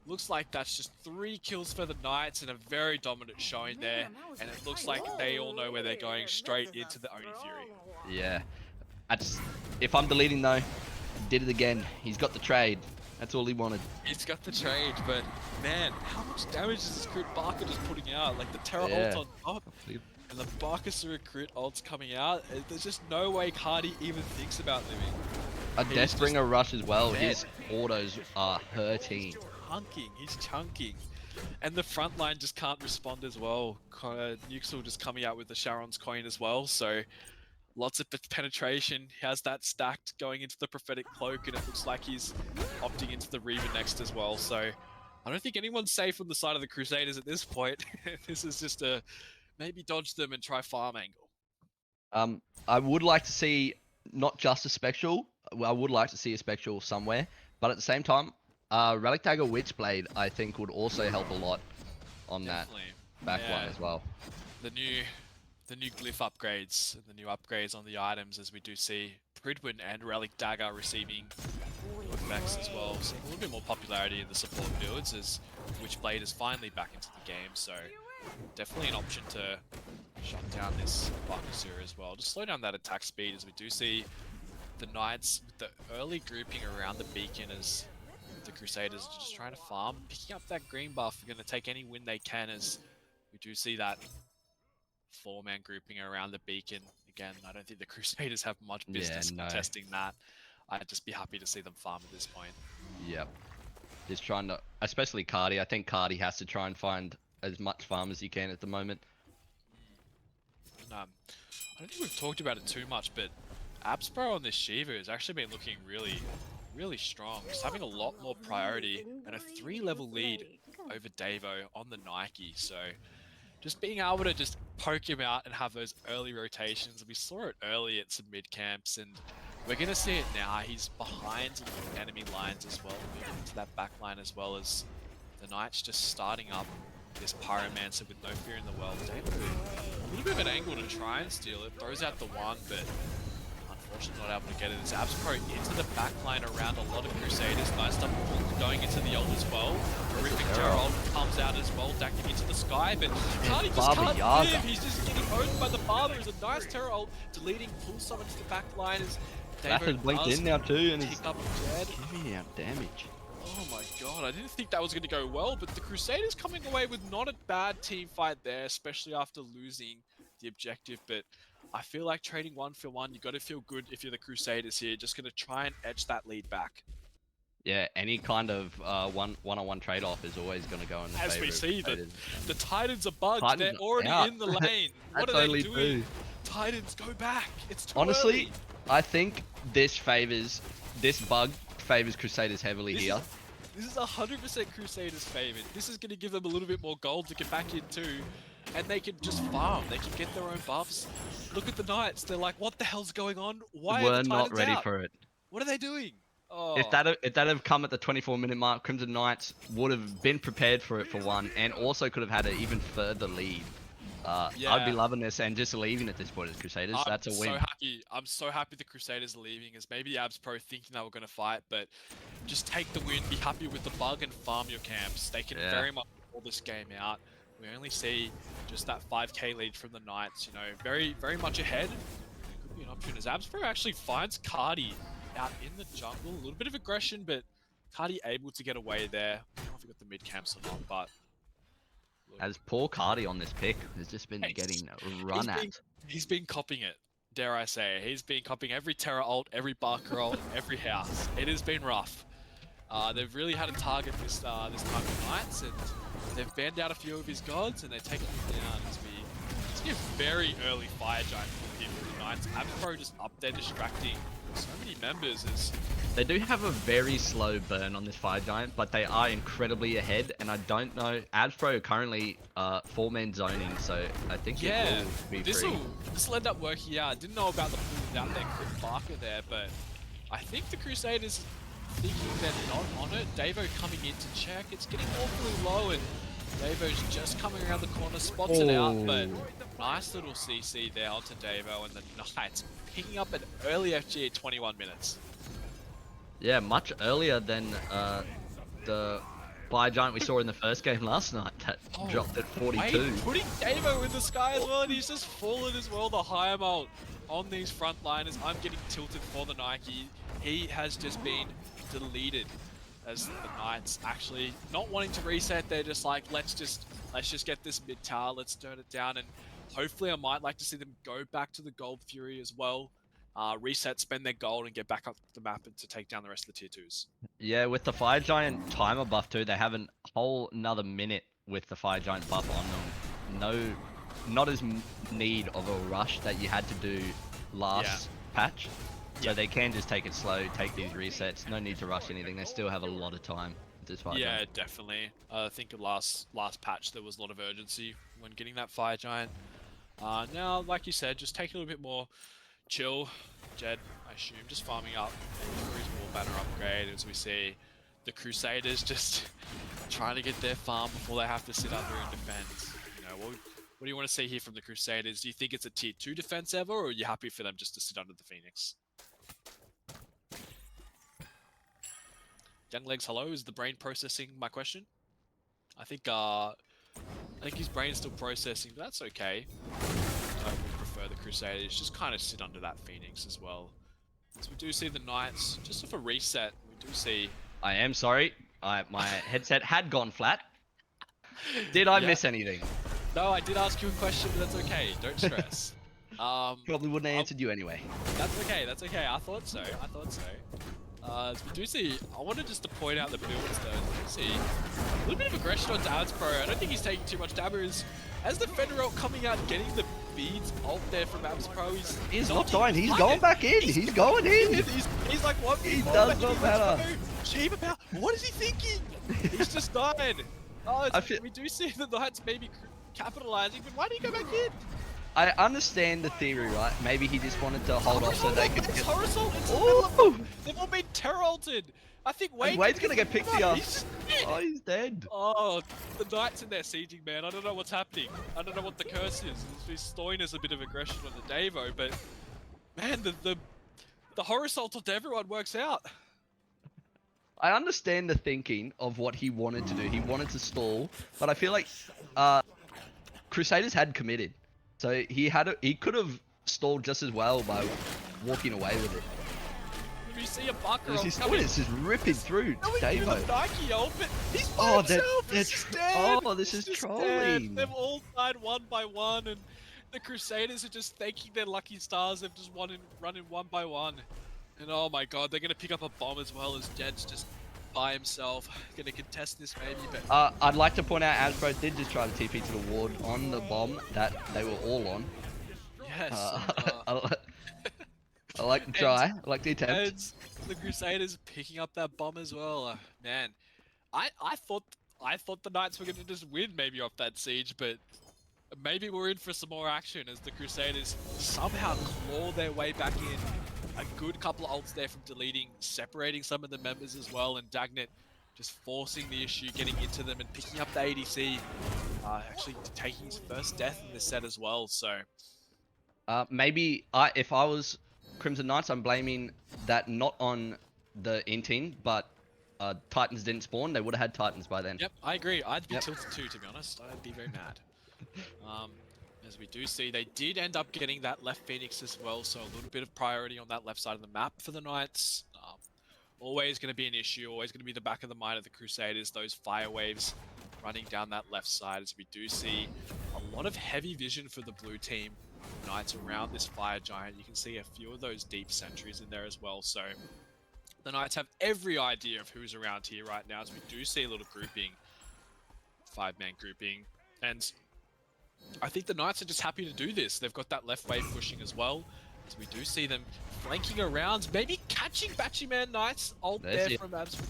Speaker 2: looks like that's just 3 kills for the Knights and a very dominant showing there. And it looks like they all know where they're going, straight into the Oni Fury.
Speaker 1: Yeah. If I'm deleting though, did it again. He's got the trade. That's all he wanted.
Speaker 2: He's got the trade, but man, how much damage is this crit Barker just putting out? Like the Terra ult on top, and the Bakasura crit ult's coming out. There's just no way Cardi even thinks about living.
Speaker 1: A Deathbringer rush as well. His autos are hurting.
Speaker 2: He's chunking. And the front line just can't respond as well. Nuxel just coming out with the Sharon's coin as well, so lots of penetration. He has that stacked going into the prophetic cloak, and it looks like he's opting into the Reaver next as well. So I don't think anyone's safe on the side of the Crusaders at this point. This is just a maybe dodge them and try farm angle.
Speaker 1: I would like to see not just a Spectral. I would like to see a Spectral somewhere, but at the same time, Relic Dagger Witchblade I think would also help a lot on
Speaker 2: Definitely.
Speaker 1: that backline as well.
Speaker 2: The new glyph upgrades and the new upgrades on the items, as we do see Pridwin and Relic Dagger receiving new effects as well. Seeing a little bit more popularity in the support builds as Witchblade is finally back into the game, so definitely an option to shut down this Bakasura as well. Just slow down that attack speed, as we do see the Knights with the early grouping around the beacon, as the Crusaders are just trying to farm, picking up that green buff. They're going to take any win they can, as we do see that 4-man grouping around the beacon. Again, I don't think the Crusaders have much business contesting that. I'd just be happy to see them farm at this point.
Speaker 1: Yep. Just trying to, especially Cardi. I think Cardi has to try and find as much farm as he can at the moment.
Speaker 2: And, I don't think we've talked about it too much, but Abspro on this Shiva has actually been looking really strong. Just having a lot more priority and a 3-level lead over Davo on the Nike. So just being able to just poke him out and have those early rotations. We saw it early at some mid camps, and we're going to see it now. He's behind enemy lines as well, moving into that back line, as well as the Knights just starting up this Pyromancer with no fear in the world. Davo, a little bit of an angle to try and steal it. Throws out the one, but unfortunately not able to get it. As Abspro into the back line around a lot of Crusaders. Nice double going into the ult as well. Horrific Gerald comes out as well, dacking into the sky, but Cardi just can't live. He's just getting owned by the Barber. Is a nice Terror ult, deleting pull summon to the back line as
Speaker 1: That has blinked in now too, and
Speaker 2: pick up Jed.
Speaker 1: giving out damage.
Speaker 2: Oh my god, I didn't think that was going to go well, but the Crusaders coming away with not a bad team fight there, especially after losing the objective, but I feel like trading 1-for-1, you got to feel good if you're the Crusaders here, just going to try and edge that lead back.
Speaker 1: Yeah, any kind of one-on-one trade-off is always going to go in the
Speaker 2: As
Speaker 1: favor
Speaker 2: we see,
Speaker 1: of
Speaker 2: the Titans are bugged,
Speaker 1: Titans
Speaker 2: they're already
Speaker 1: out.
Speaker 2: in the lane. What are they doing? Titans, go back, it's too
Speaker 1: Honestly,
Speaker 2: early.
Speaker 1: I think this bug favors Crusaders heavily here.
Speaker 2: This is 100% Crusaders favored. This is going to give them a little bit more gold to get back into, and they can just farm. They can get their own buffs. Look at the Knights. They're like, what the hell's going on? Why are
Speaker 1: We're
Speaker 2: the Titans
Speaker 1: not ready
Speaker 2: out?
Speaker 1: for it.
Speaker 2: What are they doing? Oh.
Speaker 1: If that had come at the 24-minute mark, Crimson Knights would have been prepared for it for one, and also could have had an even further lead.
Speaker 2: Yeah.
Speaker 1: I'd be loving this and just leaving at this point as Crusaders. That's a win.
Speaker 2: I'm so happy the Crusaders are leaving, as maybe Abs Pro thinking they were going to fight, but just take the win, be happy with the bug, and farm your camps. They can very much pull this game out. We only see just that 5k lead from the Knights, you know, very, very much ahead. It could be an option as Abs Pro actually finds Cardi out in the jungle. A little bit of aggression, but Cardi able to get away there. I don't know if he got the mid camps or not, but
Speaker 1: As poor Cardi on this pick has just been getting run at.
Speaker 2: He's been copying it, dare I say. He's been copying every Terra ult, every Barker ult, every house. It has been rough. They've really had a target this time of Knights, and they've banned out a few of his gods, and they're taking him down as we see a very early Fire Giant pull here for the Knights. Abspro just up there distracting so many members as
Speaker 1: They do have a very slow burn on this Fire Giant, but they are incredibly ahead, and I don't know, Abspro are currently 4-man zoning, so I think it will be free.
Speaker 2: This will end up working out. I didn't know about the pull without that Crit Barker there, but I think the Crusaders thinking they're not on it. Davo coming in to check. It's getting awfully low, and Davo's just coming around the corner, spots it out, but nice little CC there onto Davo, and the Knights picking up an early FG at 21 minutes.
Speaker 1: Yeah, much earlier than the Fire Giant we saw in the first game last night that dropped at 42.
Speaker 2: Putting Davo in the sky as well, and he's just fallen as well. The high amount on these frontliners. I'm getting tilted for the Nike. He has just been deleted as the Knights actually not wanting to reset. They're just like, let's just get this mid tower, let's turn it down, and hopefully I might like to see them go back to the Gold Fury as well. Reset, spend their gold, and get back up the map and to take down the rest of the tier 2s.
Speaker 1: Yeah, with the Fire Giant timer buff too, they have a whole another minute with the Fire Giant buff on them. Not as need of a rush that you had to do last patch. So they can just take it slow, take these resets. No need to rush anything. They still have a lot of time with this Fire Giant.
Speaker 2: Yeah, definitely. I think last patch there was a lot of urgency when getting that Fire Giant. Now, like you said, just take a little bit more chill. Jed, I assume, just farming up for his war banner upgrade as we see the Crusaders just trying to get their farm before they have to sit under in defense. You know, what do you want to see here from the Crusaders? Do you think it's a tier 2 defense ever, or are you happy for them just to sit under the Phoenix? Young Legs, hello. Is the brain processing my question? I think his brain's still processing, but that's okay. I would prefer the Crusaders just kind of sit under that Phoenix as well. So we do see the Knights just off a reset. We do see.
Speaker 1: I am sorry. My headset had gone flat. Did I miss anything?
Speaker 2: No, I did ask you a question, but that's okay. Don't stress.
Speaker 1: Probably wouldn't have answered you anyway.
Speaker 2: That's okay. That's okay. I thought so. We do see, I wanted just to point out the builds though. We do see a little bit of aggression on Dad's Pro. I don't think he's taking too much damage. As the Federal coming out, getting the beads ult there from Abs Pro,
Speaker 1: he's not dying, he's going back in, he's going in!
Speaker 2: He's like, what?
Speaker 1: He does not matter.
Speaker 2: What is he thinking? He's just dying. We do see the Knights maybe capitalizing, but why do you go back in?
Speaker 1: I understand the theory, right? Maybe he just wanted to hold off so they could get...
Speaker 2: They've all been terror-ulted. I think
Speaker 1: Wade's gonna get picked here. He's dead.
Speaker 2: Oh, the Knights in there sieging, man. I don't know what's happening. I don't know what the curse is. He's throwing us a bit of aggression on the Davo, but man, The horror assault onto everyone works out.
Speaker 1: I understand the thinking of what he wanted to do. He wanted to stall, but I feel like Crusaders had committed, so he could have stalled just as well by walking away with it.
Speaker 2: You see a Bucker
Speaker 1: This is just ripping through Davo.
Speaker 2: Nike ult, but he's by
Speaker 1: Oh,
Speaker 2: himself. He's dead.
Speaker 1: this is
Speaker 2: He's just
Speaker 1: trolling.
Speaker 2: dead. They've all died one by one, and the Crusaders are just thanking their lucky stars. They've just running one by one. And oh my god, they're going to pick up a bomb as well as Jed's just by himself. Going to contest this maybe, but...
Speaker 1: I'd like to point out Asbro did just try to TP to the ward on the bomb that they were all on.
Speaker 2: Yes.
Speaker 1: I like to try. I like the attempt.
Speaker 2: And the Crusaders picking up that bomb as well. Man, I thought the Knights were going to just win maybe off that siege, but maybe we're in for some more action as the Crusaders somehow claw their way back in. A good couple of ults there from deleting, separating some of the members as well, and Dagnit just forcing the issue, getting into them and picking up the ADC. Actually taking his first death in this set as well, so...
Speaker 1: Maybe if I was Crimson Knights, I'm blaming that not on the inting, but Titans didn't spawn. They would have had Titans by then.
Speaker 2: Yep, I agree. I'd be tilted too, to be honest. I'd be very mad. As we do see, they did end up getting that left Phoenix as well, so a little bit of priority on that left side of the map for the Knights. Always going to be an issue, always going to be the back of the mind of the Crusaders, those fire waves running down that left side, as we do see a lot of heavy vision for the blue team. Knights around this fire giant. You can see a few of those deep sentries in there as well, so the Knights have every idea of who's around here right now, as we do see a little grouping, 5-man grouping, and I think the Knights are just happy to do this. They've got that left wave pushing as well, as we do see them flanking around, maybe catching Batchy Man Knights ult there from Abs,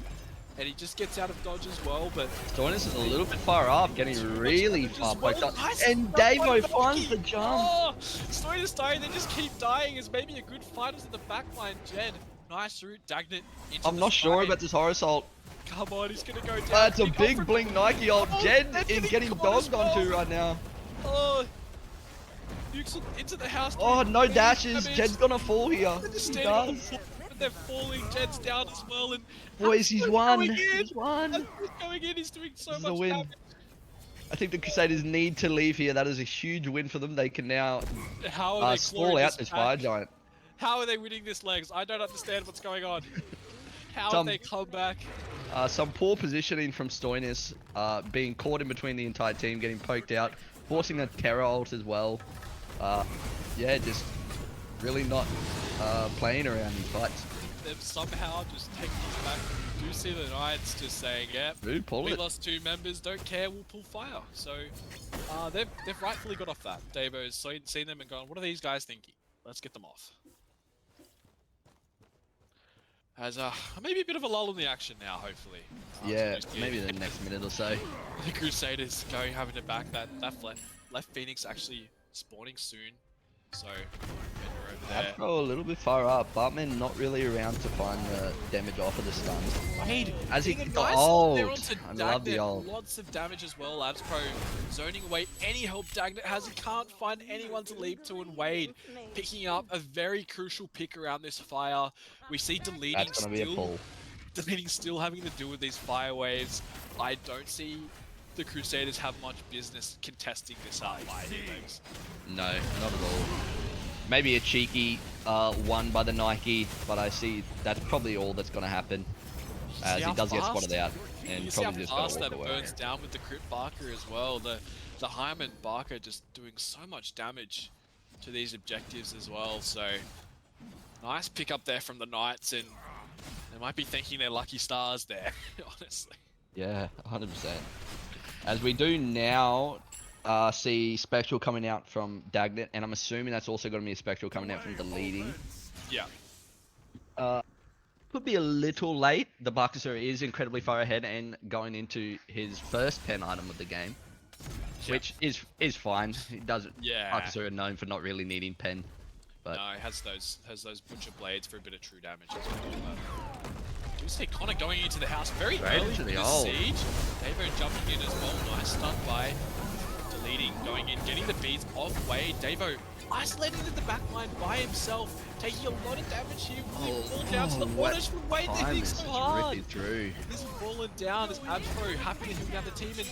Speaker 2: and he just gets out of dodge as well, but
Speaker 1: Stoinis is a little bit far off, getting really far poked up, and Davo finds the jump.
Speaker 2: Oh, Stoinis dying, they just keep dying as maybe a good fight is in the backline. Jed, nice route, Dagnit into
Speaker 1: I'm not sure about this horror assault.
Speaker 2: Come on, he's gonna go down.
Speaker 1: That's a big blink Nike ult. Jed is getting dogged onto right now.
Speaker 2: Oh, Nukes into the house.
Speaker 1: Oh, no dashes. Jed's gonna fall here.
Speaker 2: He
Speaker 1: does.
Speaker 2: But they're falling. Jed's down as well. And
Speaker 1: Boys, he's won. He's won.
Speaker 2: He's going in. He's doing so
Speaker 1: This is a
Speaker 2: much
Speaker 1: win.
Speaker 2: damage.
Speaker 1: I think the Crusaders need to leave here. That is a huge win for them. They can now stall out this fire giant.
Speaker 2: How are they winning this, Legs? I don't understand what's going on. How have they come back?
Speaker 1: Some poor positioning from Stoinis, being caught in between the entire team, getting poked out, forcing the Terror ult as well. Yeah, just really not playing around these fights.
Speaker 2: They've somehow just taken this back. You do see the Knights just saying, "Yep, we lost 2 members. Don't care. We'll pull fire." So they've rightfully got off that. Davo's seen them and gone, "What are these guys thinking? Let's get them off." As maybe a bit of a lull in the action now, hopefully.
Speaker 1: Yeah, maybe the next minute or so.
Speaker 2: The Crusaders having to back that left Phoenix actually spawning soon. So over there.
Speaker 1: Afro a little bit far up. Bartman not really around to find the damage off of the stuns.
Speaker 2: Wade,
Speaker 1: as he
Speaker 2: nice
Speaker 1: ult.
Speaker 2: I
Speaker 1: love the ult.
Speaker 2: Lots of damage as well. Abspro zoning away any help Dagnit has. He can't find anyone to leap to, and Wade picking up a very crucial pick around this fire. We see deleting still having to deal with these fire waves. I don't see the Crusaders have much business contesting this out by legs.
Speaker 1: No, not at all. Maybe a cheeky one by the Nike, but I see that's probably all that's going to happen. As he does get spotted out, and probably just
Speaker 2: fast
Speaker 1: going to
Speaker 2: that
Speaker 1: walk away.
Speaker 2: burns down with the crit Barker as well. The Hyman Barker just doing so much damage to these objectives as well. So nice pick up there from the Knights, and they might be thanking their lucky stars there, honestly.
Speaker 1: Yeah, 100%. As we do now see Spectral coming out from Dagnit, and I'm assuming that's also going to be a Spectral coming out from deleting.
Speaker 2: Yeah.
Speaker 1: Could be a little late. The Bakasura is incredibly far ahead and going into his first pen item of the game, which is fine. He doesn't.
Speaker 2: Yeah.
Speaker 1: Bakasura known for not really needing pen, but
Speaker 2: no, he has those butcher blades for a bit of true damage as well. Do see Connor going into the house very early into the siege. Davo jumping in as well. Nice stun by leading, going in, getting the beats off Wade. Davo isolated in the back line by himself, taking a lot of damage here. Really falling down to the orders from Wade. They're hitting so hard.
Speaker 1: Through.
Speaker 2: This is falling down as Abspro happy to hit down the team, and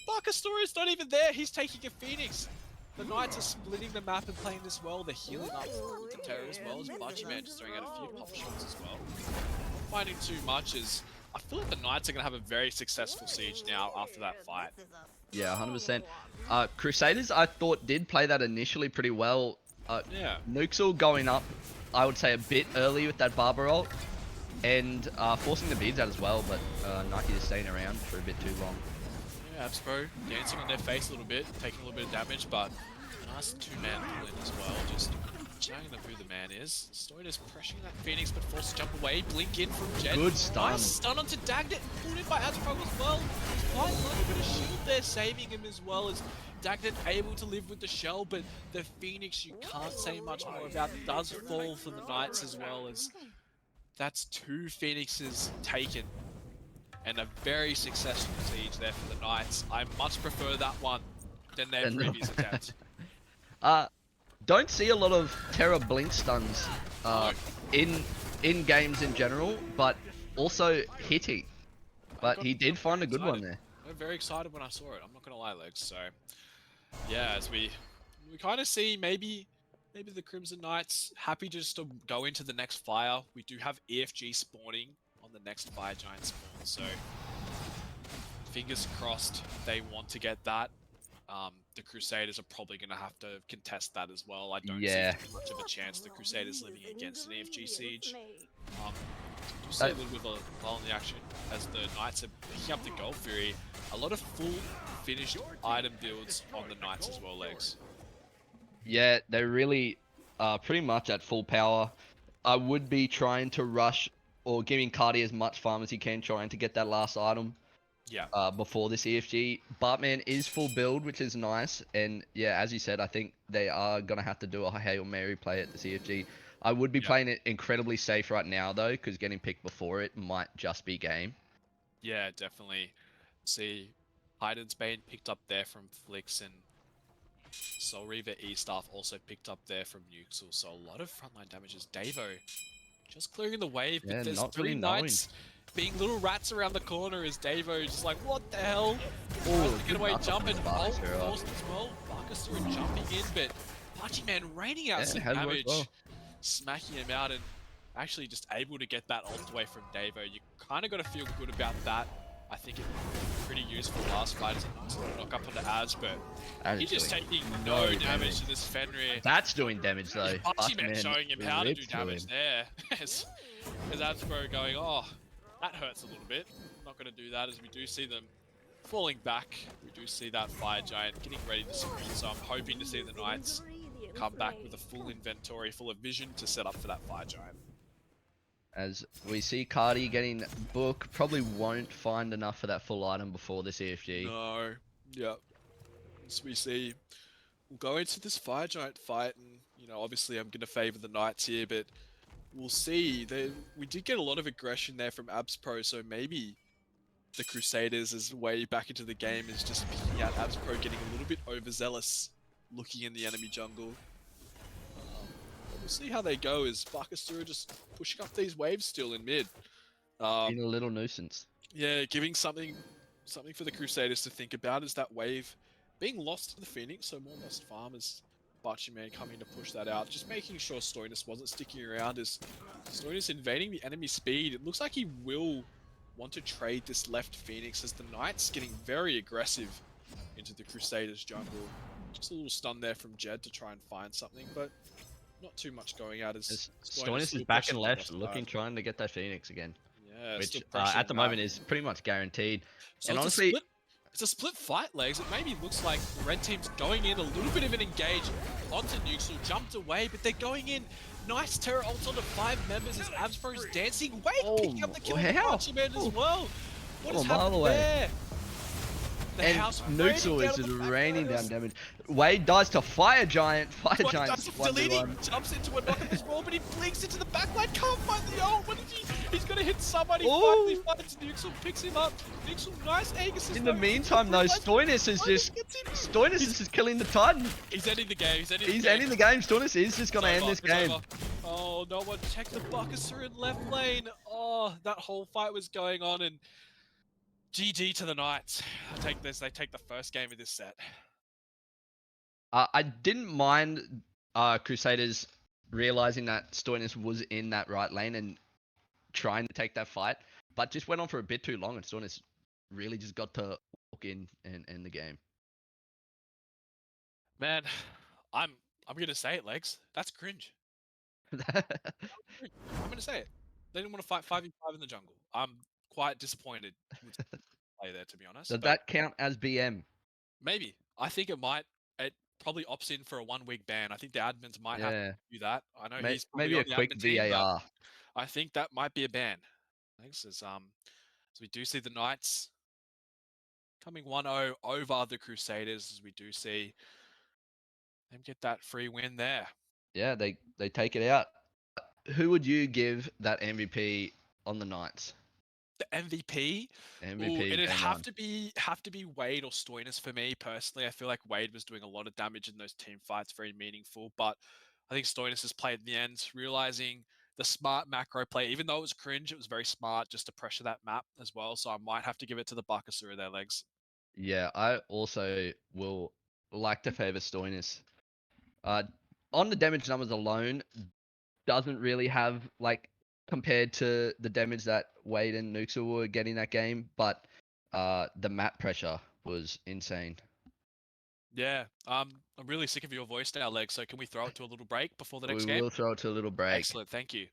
Speaker 2: Barkastori's not even there. He's taking a Phoenix. The Knights are splitting the map and playing this well. They're healing up the Terror as well as Budgie just throwing out a few pop shots as well. Not finding too much as I feel like the Knights are going to have a very successful siege now after that fight.
Speaker 1: Yeah, 100%. Crusaders, I thought, did play that initially pretty well.
Speaker 2: Yeah.
Speaker 1: Nuxel going up, I would say, a bit early with that Barber ult, and forcing the beads out as well, but Nike is staying around for a bit too long.
Speaker 2: Yeah, Abspro dancing on their face a little bit, taking a little bit of damage, but a nice two-man pull in as well, just showing them who the man is. Stoiner's pressuring that Phoenix, but forced to jump away. Blink in from Jed.
Speaker 1: Good stun.
Speaker 2: Nice stun onto Dagnet, pulled in by Abspro as well. He's quite low, but a shield there saving him as well as Dagnet able to live with the shell, but the Phoenix you can't say much more about. Does fall for the Knights as well as that's 2 Phoenixes taken. And a very successful siege there for the Knights. I much prefer that one than their previous attempt.
Speaker 1: Don't see a lot of Terra Blink stuns in games in general, but also hitting. But he did find a good one there.
Speaker 2: I'm very excited when I saw it. I'm not gonna lie, Legs. So yeah, as we kind of see maybe the Crimson Knights happy just to go into the next fire. We do have EFG spawning on the next Fire Giant spawn, so fingers crossed they want to get that. The Crusaders are probably going to have to contest that as well. I don't see too much of a chance the Crusaders living against an EFG siege. Just see a little bit of a lull in the action as the Knights are picking up the Gold Fury. A lot of full finished item builds on the Knights as well, Legs.
Speaker 1: Yeah, they're really pretty much at full power. I would be trying to rush or giving Cardi as much farm as he can, trying to get that last item.
Speaker 2: Yeah.
Speaker 1: Before this EFG. Bartman is full build, which is nice. And yeah, as you said, I think they are going to have to do a Hail Mary play at this EFG. I would be playing it incredibly safe right now, though, because getting picked before it might just be game.
Speaker 2: Yeah, definitely. See, Hyden's Bane picked up there from Flix, and Soul Reaver E-Staff also picked up there from Nuxel. So a lot of frontline damages. Davo just clearing the wave, but there's
Speaker 1: not
Speaker 2: 3
Speaker 1: really
Speaker 2: Knights being little rats around the corner as Davo just like, what the hell?
Speaker 1: Oh,
Speaker 2: get away, jump and ult forced as well. Barkastor jumping in, but Hachiman raining out some damage, smacking him out, and actually just able to get that ult away from Davo. You kind of got to feel good about that. I think it was pretty useful last fight as a nice little knock up on the Abs, but he's just taking no damage to this Fenrir.
Speaker 1: That's doing damage though.
Speaker 2: Hachiman showing him how to do damage there. as Abspro going, oh, that hurts a little bit. Not going to do that as we do see them falling back. We do see that Fire Giant getting ready to support, so I'm hoping to see the Knights come back with a full inventory, full of vision to set up for that Fire Giant.
Speaker 1: As we see Cardi getting book, probably won't find enough for that full item before this EFG.
Speaker 2: No, yep. As we see, we'll go into this Fire Giant fight, and you know, obviously I'm going to favour the Knights here, but we'll see. We did get a lot of aggression there from Abspro, so maybe the Crusaders' as way back into the game is just picking out Abspro getting a little bit overzealous, looking in the enemy jungle. We'll see how they go as Barkastura just pushing up these waves still in mid.
Speaker 1: Being a little nuisance.
Speaker 2: Yeah, giving something for the Crusaders to think about is that wave being lost to the Phoenix, so more lost farmers. Bachiman coming to push that out, just making sure Stoinis wasn't sticking around as Stoinis invading the enemy speed. It looks like he will want to trade this left Phoenix as the Knights getting very aggressive into the Crusaders jungle. Just a little stun there from Jed to try and find something, but not too much going out as
Speaker 1: Stoinis is back and left, trying to get that Phoenix again.
Speaker 2: Yeah,
Speaker 1: which at the moment is pretty much guaranteed.
Speaker 2: So
Speaker 1: and honestly,
Speaker 2: it's a split fight, Legs. It maybe looks like the red team's going in a little bit of an engage onto Nuxel, jumped away, but they're going in. Nice Terror ult onto 5 members as Abspro's dancing. Wait, picking up the kill with Archibald as well. What is happening there?
Speaker 1: And Nuxel is just raining down damage. Wade dies to Fire Giant. Fire Giant
Speaker 2: deleting, jumps into a knock at this wall, but he blinks into the backline. Can't find the ult. What is he? He's gonna hit somebody.
Speaker 1: Ooh.
Speaker 2: Finally finds Nuxel, picks him up. Nuxel, nice Aegis.
Speaker 1: In the meantime, though, Stoinis is just killing the Titan.
Speaker 2: He's ending the game.
Speaker 1: He's ending the game. Stoinis is just gonna end this game.
Speaker 2: Oh, no one checked the Buckasser in left lane. Oh, that whole fight was going on, and GG to the Knights. I take this. They take the first game of this set.
Speaker 1: I didn't mind Crusaders realizing that Stoinis was in that right lane and trying to take that fight, but just went on for a bit too long, and Stoinis really just got to walk in and end the game.
Speaker 2: Man, I'm gonna say it, Legs. That's cringe. I'm gonna say it. They didn't want to fight 5v5 in the jungle. I'm quite disappointed with the play there, to be honest.
Speaker 1: Does
Speaker 2: but
Speaker 1: that count as BM?
Speaker 2: maybe. I think it might. It probably opts in for a 1-week ban. I think the admins might have to do that. I know he's probably
Speaker 1: Maybe
Speaker 2: on
Speaker 1: a
Speaker 2: the
Speaker 1: quick
Speaker 2: admin team, but
Speaker 1: VAR.
Speaker 2: I think that might be a ban. Thanks. So we do see the Knights coming 1-0 over the Crusaders, as we do see them get that free win there.
Speaker 1: Yeah, they take it out. Who would you give that MVP on the Knights?
Speaker 2: The MVP?
Speaker 1: MVP.
Speaker 2: Ooh, it'd
Speaker 1: bang
Speaker 2: have
Speaker 1: on.
Speaker 2: to be Wade or Stoinis for me personally. I feel like Wade was doing a lot of damage in those team fights, very meaningful. But I think Stoinis has played in the end, realizing the smart macro play. Even though it was cringe, it was very smart just to pressure that map as well. So I might have to give it to the Buckasser of their legs.
Speaker 1: Yeah, I also will like to favor Stoinis. On the damage numbers alone, doesn't really have, like, compared to the damage that Wade and Nuxel were getting that game, but the map pressure was insane.
Speaker 2: Yeah, I'm really sick of your voice now, Legs. So can we throw it to a little break before the next
Speaker 1: We
Speaker 2: game?
Speaker 1: will throw it to a little break.
Speaker 2: Excellent, thank you.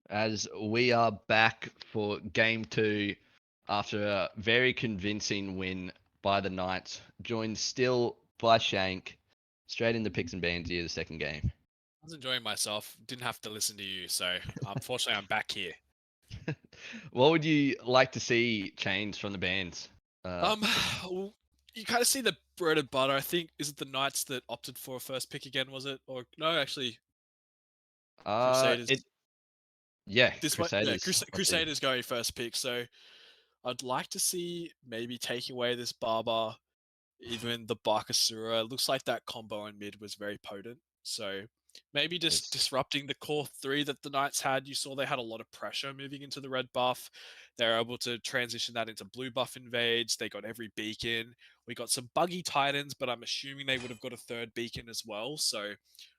Speaker 1: as we are back for game 2 after a very convincing win by the Knights, joined still by Shank. Straight into picks and bans here, the second game.
Speaker 2: I was enjoying myself. Didn't have to listen to you, so unfortunately, I'm back here.
Speaker 1: What would you like to see change from the bans?
Speaker 2: Well, you kind of see the bread and butter. I think is it the Knights that opted for a first pick again? Was it or no? Actually, Crusaders.
Speaker 1: Yeah,
Speaker 2: This way, yeah,
Speaker 1: Crusaders.
Speaker 2: Crusaders going first pick. So I'd like to see maybe taking away this Barber, even the Bakasura. It looks like that combo in mid was very potent. So maybe just
Speaker 1: It's
Speaker 2: disrupting the core 3 that the Knights had. You saw they had a lot of pressure moving into the red buff. They're able to transition that into blue buff invades. They got every beacon. We got some buggy Titans, but I'm assuming they would have got a third beacon as well. So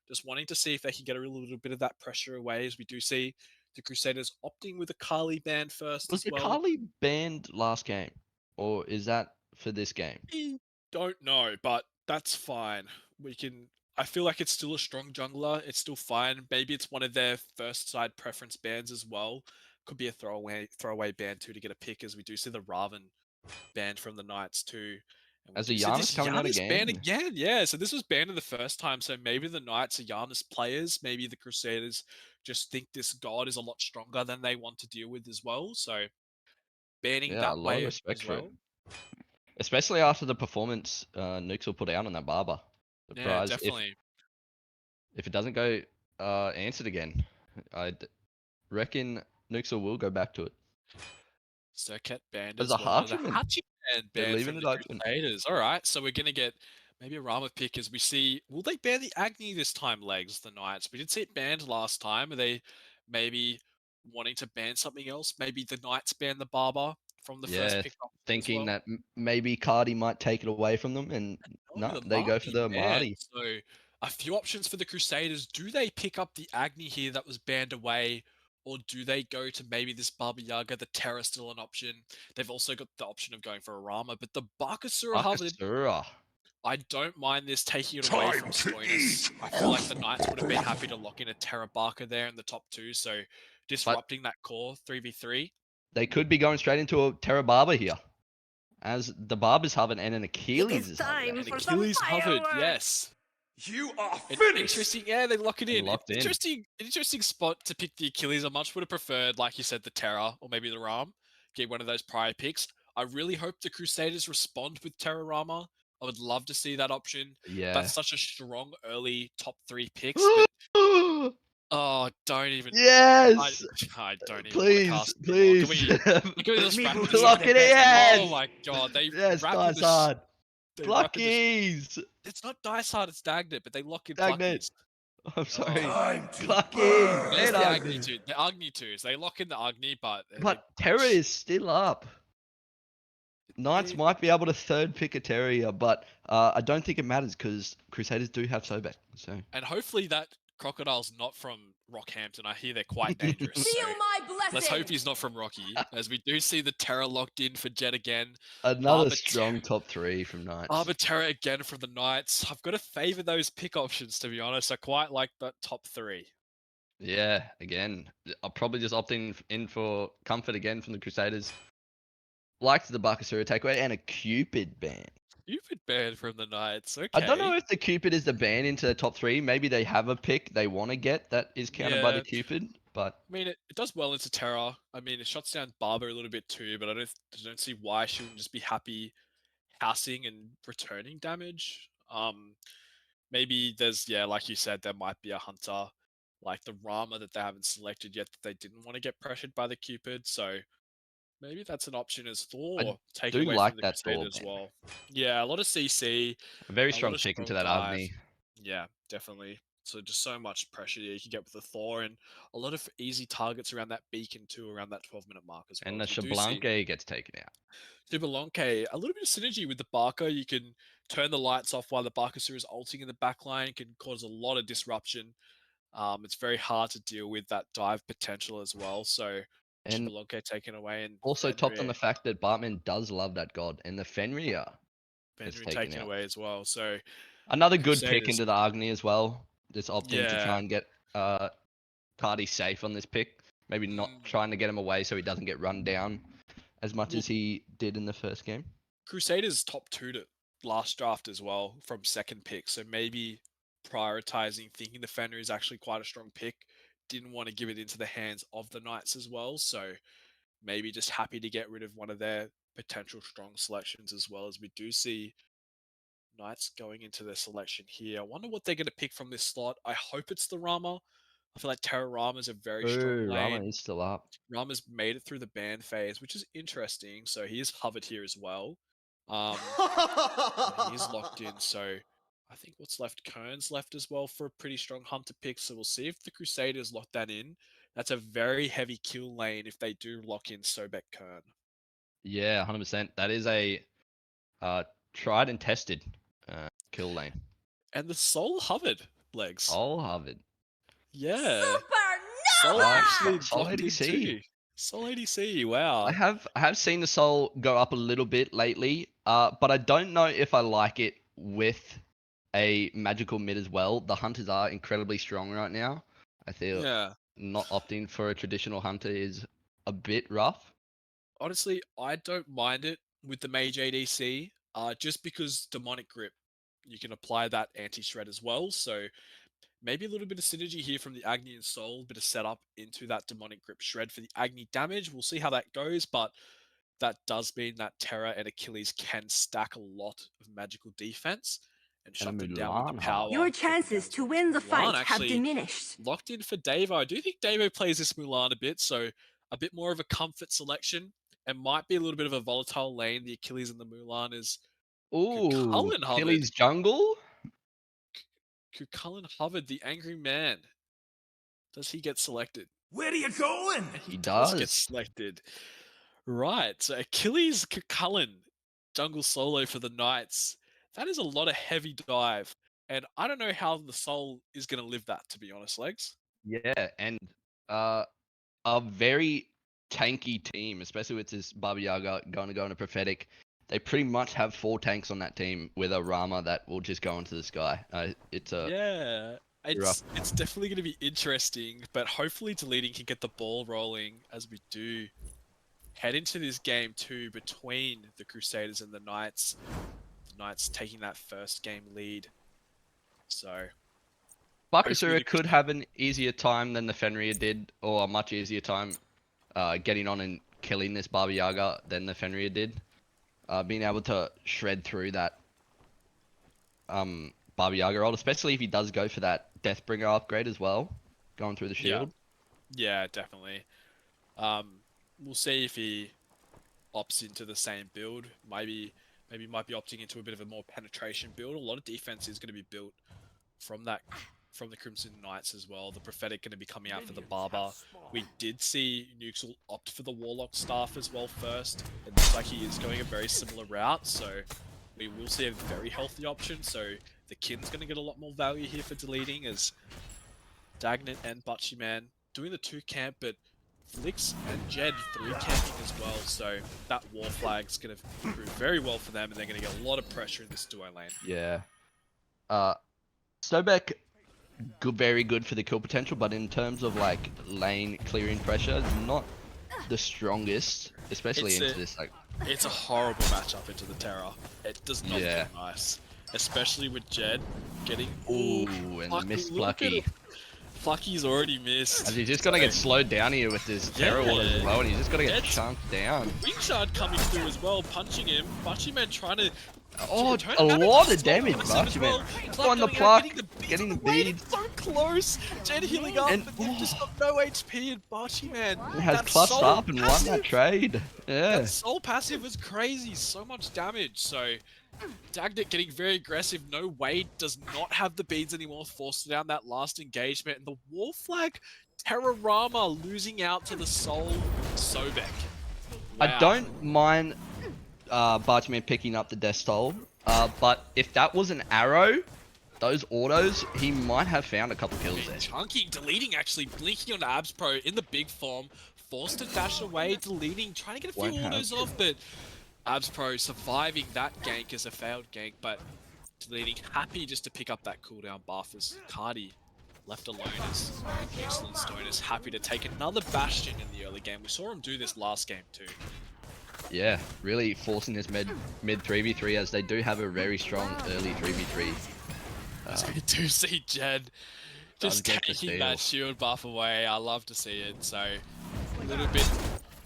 Speaker 2: just wanting to see if they can get a little bit of that pressure away, as we do see the Crusaders opting with a Kali ban first
Speaker 1: Was
Speaker 2: as
Speaker 1: the
Speaker 2: well.
Speaker 1: Carly banned last game, or is that for this game?
Speaker 2: I don't know, but that's fine. We can. I feel like it's still a strong jungler. It's still fine. Maybe it's one of their first side preference bans as well. Could be a throwaway ban too to get a pick, as we do see the Raven banned from the Knights too. And we
Speaker 1: As a
Speaker 2: do see
Speaker 1: Giannis
Speaker 2: this
Speaker 1: coming out
Speaker 2: Giannis ban
Speaker 1: again?
Speaker 2: again. Yeah, so this was banned in the first time. So maybe the Knights are Giannis players. Maybe the Crusaders just think this god is a lot stronger than they want to deal with as well. So banning
Speaker 1: Yeah, a
Speaker 2: that
Speaker 1: lot of
Speaker 2: way
Speaker 1: respect
Speaker 2: as
Speaker 1: for it.
Speaker 2: well.
Speaker 1: Especially after the performance Nukes will put out on that Barber.
Speaker 2: Yeah,
Speaker 1: Surprise
Speaker 2: definitely.
Speaker 1: if it doesn't go answered again. I reckon Nukes will go back to it.
Speaker 2: Circuit banned
Speaker 1: As
Speaker 2: as
Speaker 1: a
Speaker 2: well. The
Speaker 1: Hachiman,
Speaker 2: Hachi band
Speaker 1: they're
Speaker 2: banned
Speaker 1: leaving
Speaker 2: from
Speaker 1: it
Speaker 2: the
Speaker 1: open.
Speaker 2: Crusaders. All right, so we're gonna get maybe a Rama pick as we see. Will they ban the Agni this time, Legs? The Knights. We did see it banned last time. Are they maybe wanting to ban something else? Maybe the Knights ban the Barber from the first
Speaker 1: Yeah,
Speaker 2: pick option as
Speaker 1: thinking
Speaker 2: well.
Speaker 1: that maybe Cardi might take it away from them, and
Speaker 2: No,
Speaker 1: no,
Speaker 2: the
Speaker 1: they go for
Speaker 2: Marty
Speaker 1: the
Speaker 2: banned.
Speaker 1: Marty.
Speaker 2: So a few options for the Crusaders. Do they pick up the Agni here that was banned away? Or do they go to maybe this Baba Yaga? The Terra still an option. They've also got the option of going for a Rama, but the Bakasura Harvard,
Speaker 1: Bakasura.
Speaker 2: I don't mind this taking it away
Speaker 3: Time
Speaker 2: from
Speaker 3: to
Speaker 2: Scoinus.
Speaker 3: eat.
Speaker 2: I feel like the Knights would have been happy to lock in a Terra Barker there in the top 2, so
Speaker 1: But
Speaker 2: disrupting that core 3v3.
Speaker 1: they could be going straight into a Terra Barber here. As the Barber's Hovered and an Achilles is Hovered.
Speaker 2: And Achilles hovered, yes.
Speaker 3: You are
Speaker 2: An
Speaker 3: finished.
Speaker 2: interesting, yeah, they lock it
Speaker 1: And
Speaker 2: in.
Speaker 1: locked in.
Speaker 2: Interesting spot to pick the Achilles. I much would have preferred, like you said, the Terra or maybe the Ram. Get one of those prior picks. I really hope the Crusaders respond with Terra Rama. I would love to see that option.
Speaker 1: Yeah.
Speaker 2: That's such a strong early top 3 picks, but don't even. I,
Speaker 1: Yes!
Speaker 2: I don't even want to
Speaker 1: Please,
Speaker 2: cast anymore. Can
Speaker 1: please.
Speaker 2: we just wrap this
Speaker 1: Lock
Speaker 2: up?
Speaker 1: it in, yes!
Speaker 2: Oh my god, they
Speaker 1: Yes,
Speaker 2: wrap in
Speaker 1: dice
Speaker 2: this.
Speaker 1: hard.
Speaker 2: They wrap in this.
Speaker 1: Cluckies!
Speaker 2: It's not Dice Hard, it's Dagnit, but they lock in
Speaker 1: Dagnit.
Speaker 2: Cluckies.
Speaker 1: I'm sorry.
Speaker 2: Oh.
Speaker 3: Time to
Speaker 1: Cluckies
Speaker 3: burn.
Speaker 2: There's
Speaker 1: and
Speaker 2: the Agni
Speaker 1: Agni.
Speaker 2: too. The Agni twos. They lock in the Agni, but
Speaker 1: But Terra is still up. Knights
Speaker 2: they-
Speaker 1: might be able to third pick a Terra here, but I don't think it matters because Crusaders do have Sobek. So
Speaker 2: and hopefully that crocodile's not from Rockhampton. I hear they're quite dangerous. So let's hope he's not from Rocky, as we do see the Terra locked in for Jet again.
Speaker 1: another
Speaker 2: Arbiter-
Speaker 1: strong top 3 from Knights.
Speaker 2: Arbiter Terra again from the Knights. I've got to favor those pick options, to be honest. I quite like that top 3.
Speaker 1: Yeah, again, I'll probably just opt in for comfort again from the Crusaders. Liked the Bakasura takeaway and a Cupid ban.
Speaker 2: Cupid banned from the Knights. Okay.
Speaker 1: I don't know if the Cupid is the ban into the top 3. Maybe they have a pick they want to get that is countered by the
Speaker 2: Yeah.
Speaker 1: Cupid, but
Speaker 2: I mean, it does well into Terra. I mean, it shuts down Barber a little bit too, but I don't see why she wouldn't just be happy housing and returning damage. Maybe there's, yeah, like you said, there might be a hunter like the Rama that they haven't selected yet that they didn't want to get pressured by the Cupid. So maybe that's an option as Thor taken
Speaker 1: do
Speaker 2: away
Speaker 1: like
Speaker 2: from the
Speaker 1: that Thor
Speaker 2: Crusaders as
Speaker 1: ban.
Speaker 2: well. Yeah, a lot of CC,
Speaker 1: A very
Speaker 2: a lot
Speaker 1: strong
Speaker 2: of
Speaker 1: pick into
Speaker 2: strong
Speaker 1: that
Speaker 2: dive.
Speaker 1: Agni.
Speaker 2: Yeah, definitely. So just so much pressure you can get with the Thor, and a lot of easy targets around that beacon too, around that 12-minute mark as well.
Speaker 1: And the
Speaker 2: As we do see
Speaker 1: Shablanke gets taken out.
Speaker 2: Superlonke, a little bit of synergy with the Barker. You can turn the lights off while the Barkasur is ulting in the backline, can cause a lot of disruption. It's very hard to deal with that dive potential as well. So
Speaker 1: And
Speaker 2: Superlonke taken away, and
Speaker 1: also topped on
Speaker 2: Fenrir,
Speaker 1: the fact that Bartman does love that god. And the Fenrir gets
Speaker 2: Fenrir
Speaker 1: taken
Speaker 2: taken
Speaker 1: out.
Speaker 2: away as well. So
Speaker 1: Another good pick
Speaker 2: Crusaders,
Speaker 1: into the Agni as well. Just opting to try
Speaker 2: yeah,
Speaker 1: and get Cardi safe on this pick. Maybe not trying to get him away so he doesn't get run down as much
Speaker 2: Well,
Speaker 1: as he did in the first game.
Speaker 2: Crusaders top 2 to last draft as well from second pick, so maybe prioritizing thinking the Fenrir is actually quite a strong pick. Didn't want to give it into the hands of the Knights as well, so maybe just happy to get rid of one of their potential strong selections as well, as we do see Knights going into their selection here. I wonder what they're going to pick from this slot. I hope it's the Rama. I feel like Terra Rama is a very strong
Speaker 1: Ooh, Rama
Speaker 2: lane.
Speaker 1: is still up.
Speaker 2: Rama's made it through the ban phase, which is interesting. So he is hovered here as well. And he's locked in. So I think what's left, Kern's left as well for a pretty strong hunter pick. So we'll see if the Crusaders lock that in. That's a very heavy kill lane if they do lock in Sobek Kern.
Speaker 1: Yeah, 100%. That is a tried and tested kill lane.
Speaker 2: And the Soul hovered legs.
Speaker 1: All Harvard.
Speaker 2: Yeah. Soul actually
Speaker 1: Soul
Speaker 2: locked in
Speaker 1: ADC.
Speaker 2: too. Soul ADC, wow.
Speaker 1: I have seen the Soul go up a little bit lately, but I don't know if I like it with a magical mid as well. The hunters are incredibly strong right now. I feel
Speaker 2: Yeah.
Speaker 1: not opting for a traditional hunter is a bit rough.
Speaker 2: Honestly, I don't mind it with the Mage ADC, just because Demonic Grip, you can apply that anti-shred as well, so maybe a little bit of synergy here from the Agni and Soul, bit of setup into that Demonic Grip shred for the Agni damage. We'll see how that goes, but that does mean that Terra and Achilles can stack a lot of magical defense and shut them down with the
Speaker 1: Mulan
Speaker 2: power.
Speaker 4: Your
Speaker 2: taking down
Speaker 4: chances to
Speaker 2: Zords.
Speaker 4: win the
Speaker 2: Mulan
Speaker 4: fight have
Speaker 2: actually
Speaker 4: diminished.
Speaker 2: locked in for Davo. I do think Davo plays this Mulan a bit, so a bit more of a comfort selection and might be a little bit of a volatile lane. The Achilles and the Mulan is
Speaker 1: Ooh,
Speaker 2: Cucullin hovered.
Speaker 1: Achilles jungle?
Speaker 2: Cucullin hovered, the angry man. Does he get selected?
Speaker 3: Where are you going?
Speaker 2: And
Speaker 1: He
Speaker 2: does get
Speaker 1: does.
Speaker 2: selected. Right, so Achilles Cucullin, jungle solo for the Knights. That is a lot of heavy dive. And I don't know how the Soul is going to live that, to be honest, Legs.
Speaker 1: Yeah, and a very tanky team, especially with this Baba Yaga going to go into prophetic. They pretty much have 4 tanks on that team with a Rama that will just go into the sky. It's a
Speaker 2: Yeah,
Speaker 1: rough.
Speaker 2: it's definitely going to be interesting, but hopefully Deleting can get the ball rolling as we do head into this game too between the Crusaders and the Knights. The Knights taking that first game lead. So
Speaker 1: Bakasura could have an easier time than the Fenrir did, or a much easier time getting on and killing this Baba Yaga than the Fenrir did. Being able to shred through that Baba Yaga ult, especially if he does go for that Deathbringer upgrade as well, going through the shield.
Speaker 2: Yeah, definitely. We'll see if he opts into the same build. Maybe might be opting into a bit of a more penetration build. A lot of defense is going to be built from the Crimson Knights as well. The Prophetic going to be coming out for the Barber. We did see Nuxel opt for the Warlock staff as well first. It looks like he is going a very similar route, so we will see a very healthy option. So the Kin's going to get a lot more value here for deleting, as Dagnant and Butchyman doing the 2 camp, but Flix and Jed 3 camping as well. So that War Flag's going to prove very well for them, and they're going to get a lot of pressure in this duo lane.
Speaker 1: Yeah. Sobek, very good for the kill potential, but in terms of like lane clearing pressure, not the strongest, especially into this like.
Speaker 2: It's a horrible matchup into the Terror. It does not feel nice, especially with Jed getting.
Speaker 1: Ooh, and the missed Plucky.
Speaker 2: Plucky's already missed.
Speaker 1: As he's just gonna get slowed down here with this Terror Wall as well, and he's just gonna get chunked down.
Speaker 2: Wing Shard coming through as well, punching him. Butchyman trying to.
Speaker 1: Oh, a lot of damage, Butchyman. On the pluck, getting the bead.
Speaker 2: So close. Jed healing up, and they've just got no HP, and Butchyman
Speaker 1: has clutched up and won that trade. Yeah.
Speaker 2: That Soul passive was crazy, so much damage. So Dagnant getting very aggressive. No, Wade does not have the beads anymore, forced down that last engagement. And the War Flag, Terrorama losing out to the Soul Sobek. Wow.
Speaker 1: I don't mind Bartman picking up the Death Stole, but if that was an arrow, those autos, he might have found a couple kills there.
Speaker 2: Chunking, deleting actually, blinking on Abs Pro in the big form, forced to dash away, deleting, trying to get a few autos off, but Abs Pro surviving that gank as a failed gank, but deleting happy just to pick up that cooldown buff as Cardi left alone as excellent Stone is happy to take another Bastion in the early game. We saw him do this last game too.
Speaker 1: Yeah, really forcing this mid 3v3 as they do have a very strong early 3v3.
Speaker 2: As we do see Jed just
Speaker 1: get the
Speaker 2: taking
Speaker 1: steal.
Speaker 2: that shield buff away. I love to see it. So a little bit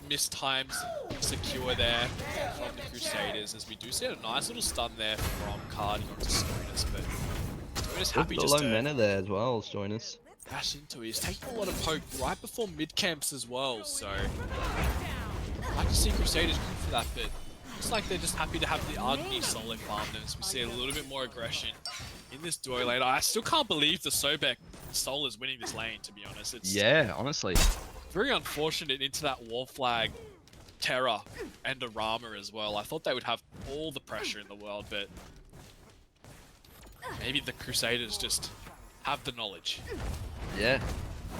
Speaker 2: mistimed secure there from the Crusaders, as we do see a nice little stun there from Cardi onto Stonus, but Stonus happy
Speaker 1: The
Speaker 2: just
Speaker 1: low
Speaker 2: to
Speaker 1: mana there as well, Joinus.
Speaker 2: dash into it. He's taking a lot of poke right before mid camps as well, so I like to see Crusaders good for that, but looks like they're just happy to have the Agni solo farm them, so we see a little bit more aggression in this duo lane. I still can't believe the Sobek Soul is winning this lane, to be honest. It's
Speaker 1: Honestly.
Speaker 2: very unfortunate into that wall flag Terra and a Rama as well. I thought they would have all the pressure in the world, but maybe the Crusaders just have the knowledge.
Speaker 1: Yeah.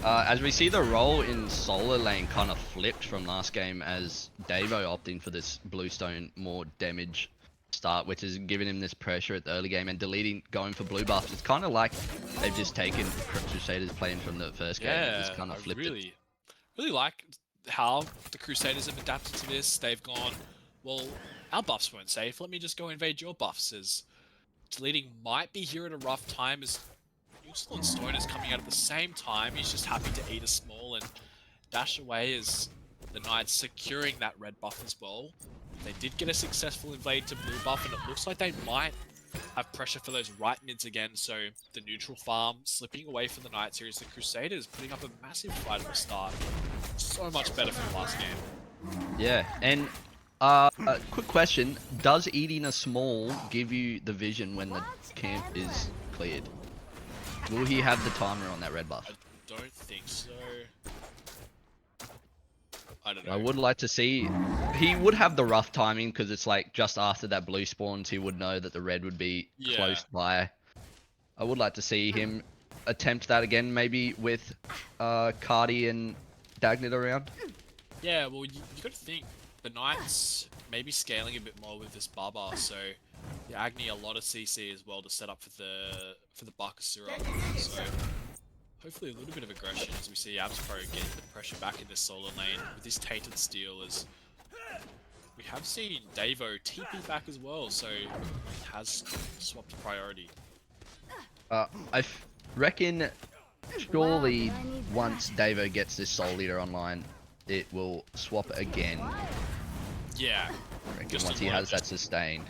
Speaker 1: As we see the role in solar lane kind of flipped from last game as Davo opting for this Bluestone more damage start, which is giving him this pressure at the early game and going for blue buffs. It's kind of like they've just taken Crusaders playing from the first game and just kind of flipped it.
Speaker 2: Really like how the Crusaders have adapted to this. They've gone, well, our buffs weren't safe. Let me just go invade your buffs. As Deleting might be here at a rough time as Uxel and Stone is coming out at the same time. He's just happy to eat a small and dash away as the Knights securing that red buff as well. They did get a successful invade to blue buff, and it looks like they might have pressure for those right mids again, so the neutral farm slipping away from the Knights here is the Crusaders putting up a massive fight at the start. So much better from the last game.
Speaker 1: Yeah, and a quick question, does eating a small give you the vision when the camp is cleared? Will he have the timer on that red buff?
Speaker 2: I don't think so. I don't know.
Speaker 1: I would like to see, he would have the rough timing because it's like just after that blue spawns he would know that the red would be close by. I would like to see him attempt that again, maybe with Cardi and Dagnit around.
Speaker 2: Yeah, well, you got to think the Knights maybe scaling a bit more with this Baba, so the Agni a lot of CC as well to set up for the Bakasura. So hopefully a little bit of aggression as we see Abspro getting the pressure back in this solar lane with this tainted steel, as we have seen Davo TP back as well, so he has swapped priority.
Speaker 1: I reckon surely once Davo gets this Soul Eater online, it will swap again.
Speaker 2: Yeah.
Speaker 1: I reckon once he has that sustain.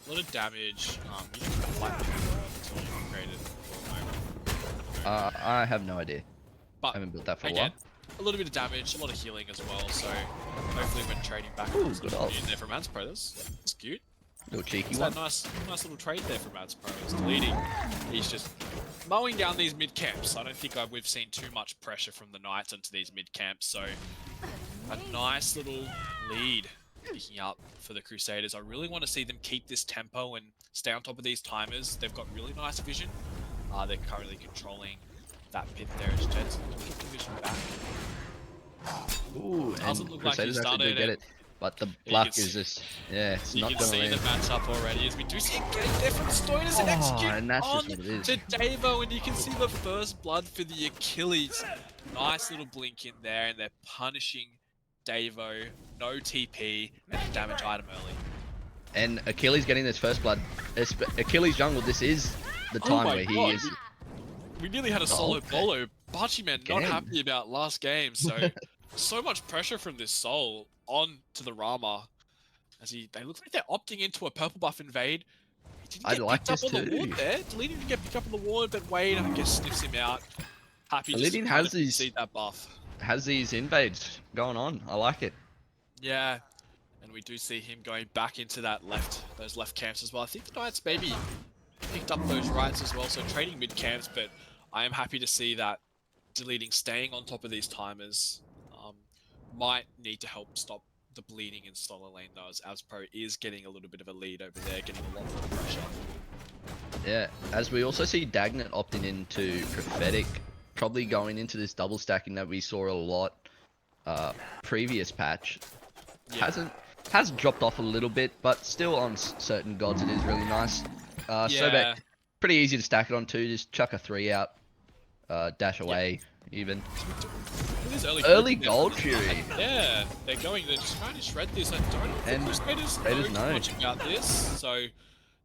Speaker 2: A lot of damage. You don't fight until you created.
Speaker 1: I have no idea.
Speaker 2: But
Speaker 1: I haven't built that for
Speaker 2: again,
Speaker 1: a while.
Speaker 2: a little bit of damage, a lot of healing as well, so hopefully when trading back
Speaker 1: good ult.
Speaker 2: there from Abspro, that's cute.
Speaker 1: Little cheeky
Speaker 2: It's
Speaker 1: one.
Speaker 2: that nice little trade there from Abspro. It's deleting. He's just mowing down these mid camps. I don't think we've seen too much pressure from the Knights into these mid camps, so a nice little lead picking up for the Crusaders. I really want to see them keep this tempo and stay on top of these timers. They've got really nice vision. They're currently controlling that pit there as Jed's looking to get the vision back.
Speaker 1: Ooh,
Speaker 2: Doesn't
Speaker 1: and
Speaker 2: look like
Speaker 1: Crusaders
Speaker 2: he's done
Speaker 1: actually
Speaker 2: it.
Speaker 1: do get it. But the
Speaker 2: You
Speaker 1: block
Speaker 2: can
Speaker 1: is just, yeah, it's
Speaker 2: You
Speaker 1: not
Speaker 2: can
Speaker 1: gonna
Speaker 2: see the
Speaker 1: land.
Speaker 2: matchup already as we do see a game there from Stoners and execute
Speaker 1: and that's
Speaker 2: on
Speaker 1: just what it is.
Speaker 2: to Davo, and you can see the first blood for the Achilles. Nice little blink in there, and they're punishing Davo. No TP and a damage item early.
Speaker 1: And Achilles getting this first blood. Achilles jungle, this is the time where he is.
Speaker 2: We nearly had a solo
Speaker 1: okay.
Speaker 2: bolo. Bachiman not
Speaker 1: Again.
Speaker 2: happy about last game, so much pressure from this soul on to the Rama. As they look like they're opting into a purple buff invade. He didn't
Speaker 1: I
Speaker 2: get
Speaker 1: like
Speaker 2: picked up
Speaker 1: this
Speaker 2: on the ward
Speaker 1: too.
Speaker 2: there. Deleting didn't get picked up on the ward, but Wade, I guess, sniffs him out. Happy just to
Speaker 1: Deleting
Speaker 2: kind
Speaker 1: has
Speaker 2: of
Speaker 1: these-
Speaker 2: see that buff.
Speaker 1: Has these invades going on. I like it.
Speaker 2: Yeah, and we do see him going back into those left camps as well. I think the Knights maybe picked up those rights as well, so trading mid camps, but I am happy to see that Deleting staying on top of these timers might need to help stop the bleeding in solar lane though, as Abspro is getting a little bit of a lead over there, getting a lot more pressure.
Speaker 1: Yeah, as we also see Dagnit opting into Prophetic, probably going into this double stacking that we saw a lot previous patch.
Speaker 2: Yeah.
Speaker 1: Has dropped off a little bit, but still on certain gods it is really nice. Sobek, pretty easy to stack it on too, just chuck a 3 out. dash away even.
Speaker 2: This
Speaker 1: Early
Speaker 2: grouping there.
Speaker 1: Gold Fury.
Speaker 2: Yeah, they're just trying to shred this. I don't know if
Speaker 1: And
Speaker 2: the Crusaders
Speaker 1: Crusaders
Speaker 2: know too
Speaker 1: know.
Speaker 2: much about this, so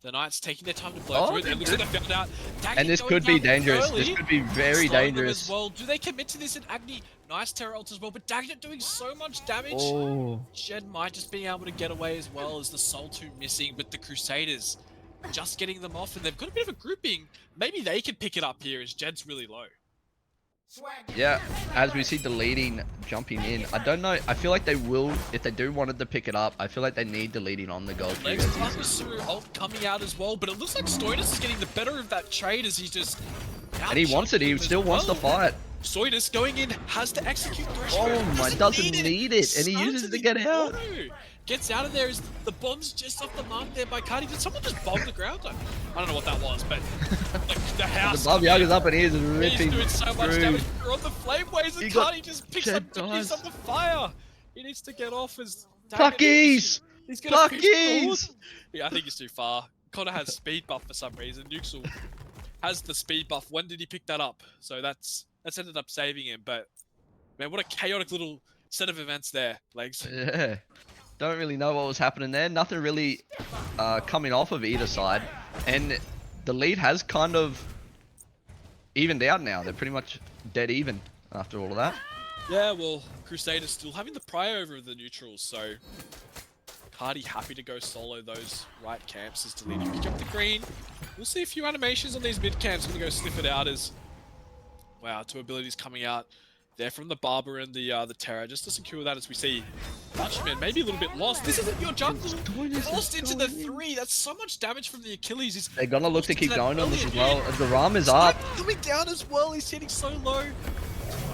Speaker 2: the Knights taking their time to blow
Speaker 1: Oh,
Speaker 2: through it.
Speaker 1: they're
Speaker 2: It looks like
Speaker 1: good.
Speaker 2: they found out. Dagnit
Speaker 1: And this
Speaker 2: going
Speaker 1: could be
Speaker 2: down
Speaker 1: dangerous.
Speaker 2: early,
Speaker 1: This could be very
Speaker 2: slowing them
Speaker 1: dangerous.
Speaker 2: as well. Do they commit to this? And Agni, nice Terra ult as well, but Dagnit doing so much damage.
Speaker 1: Oh.
Speaker 2: Jed might just being able to get away as well as the Soul 2 missing, but the Crusaders just getting them off, and they've got a bit of a grouping. Maybe they can pick it up here as Jed's really low.
Speaker 1: Yeah, as we see the leading jumping in. I don't know. I feel like they will, if they do wanted to pick it up, I feel like they need the leading on the goal.
Speaker 2: Legs Through ult coming out as well, but it looks like Stoinis is getting the better of that trade as he just...
Speaker 1: And he wants it. He still wants to fight.
Speaker 2: Stoinis going in, has to execute Threshold.
Speaker 1: Oh my, doesn't need it. And he uses it to get out.
Speaker 2: Gets out of there as the bomb's just off the mark there by Cardi. Did someone just bomb the ground? I don't know what that was, but like the house.
Speaker 1: The Bob Young is up and he is
Speaker 2: He's
Speaker 1: ripping
Speaker 2: doing so much
Speaker 1: through.
Speaker 2: damage. They're on the flameways and Cardi just picks up the fire. He needs to get off as
Speaker 1: Pluckies!
Speaker 2: He's gonna push
Speaker 1: Pluckies!
Speaker 2: forward. Yeah, I think he's too far. Connor has speed buff for some reason. Nuxel has the speed buff. When did he pick that up? So that's ended up saving him. But man, what a chaotic little set of events there, Legs.
Speaker 1: Yeah. Don't really know what was happening there. Nothing really coming off of either side. And the lead has kind of evened out now. They're pretty much dead even after all of that.
Speaker 2: Yeah, well, Crusaders still having the pry over the neutrals, so Cardi happy to go solo those right camps as Deleting pick up the green. We'll see a few animations on these mid camps. I'm gonna go sniff it out as wow, two abilities coming out there from the Barber and the Terra just to secure that as we see Dutchman maybe a little bit lost. This isn't your jungle. Lost into the 3. That's so much damage from the Achilles.
Speaker 1: They're gonna look to keep going on this as well.
Speaker 2: As
Speaker 1: the Ram is up.
Speaker 2: Coming down as well. He's hitting so low.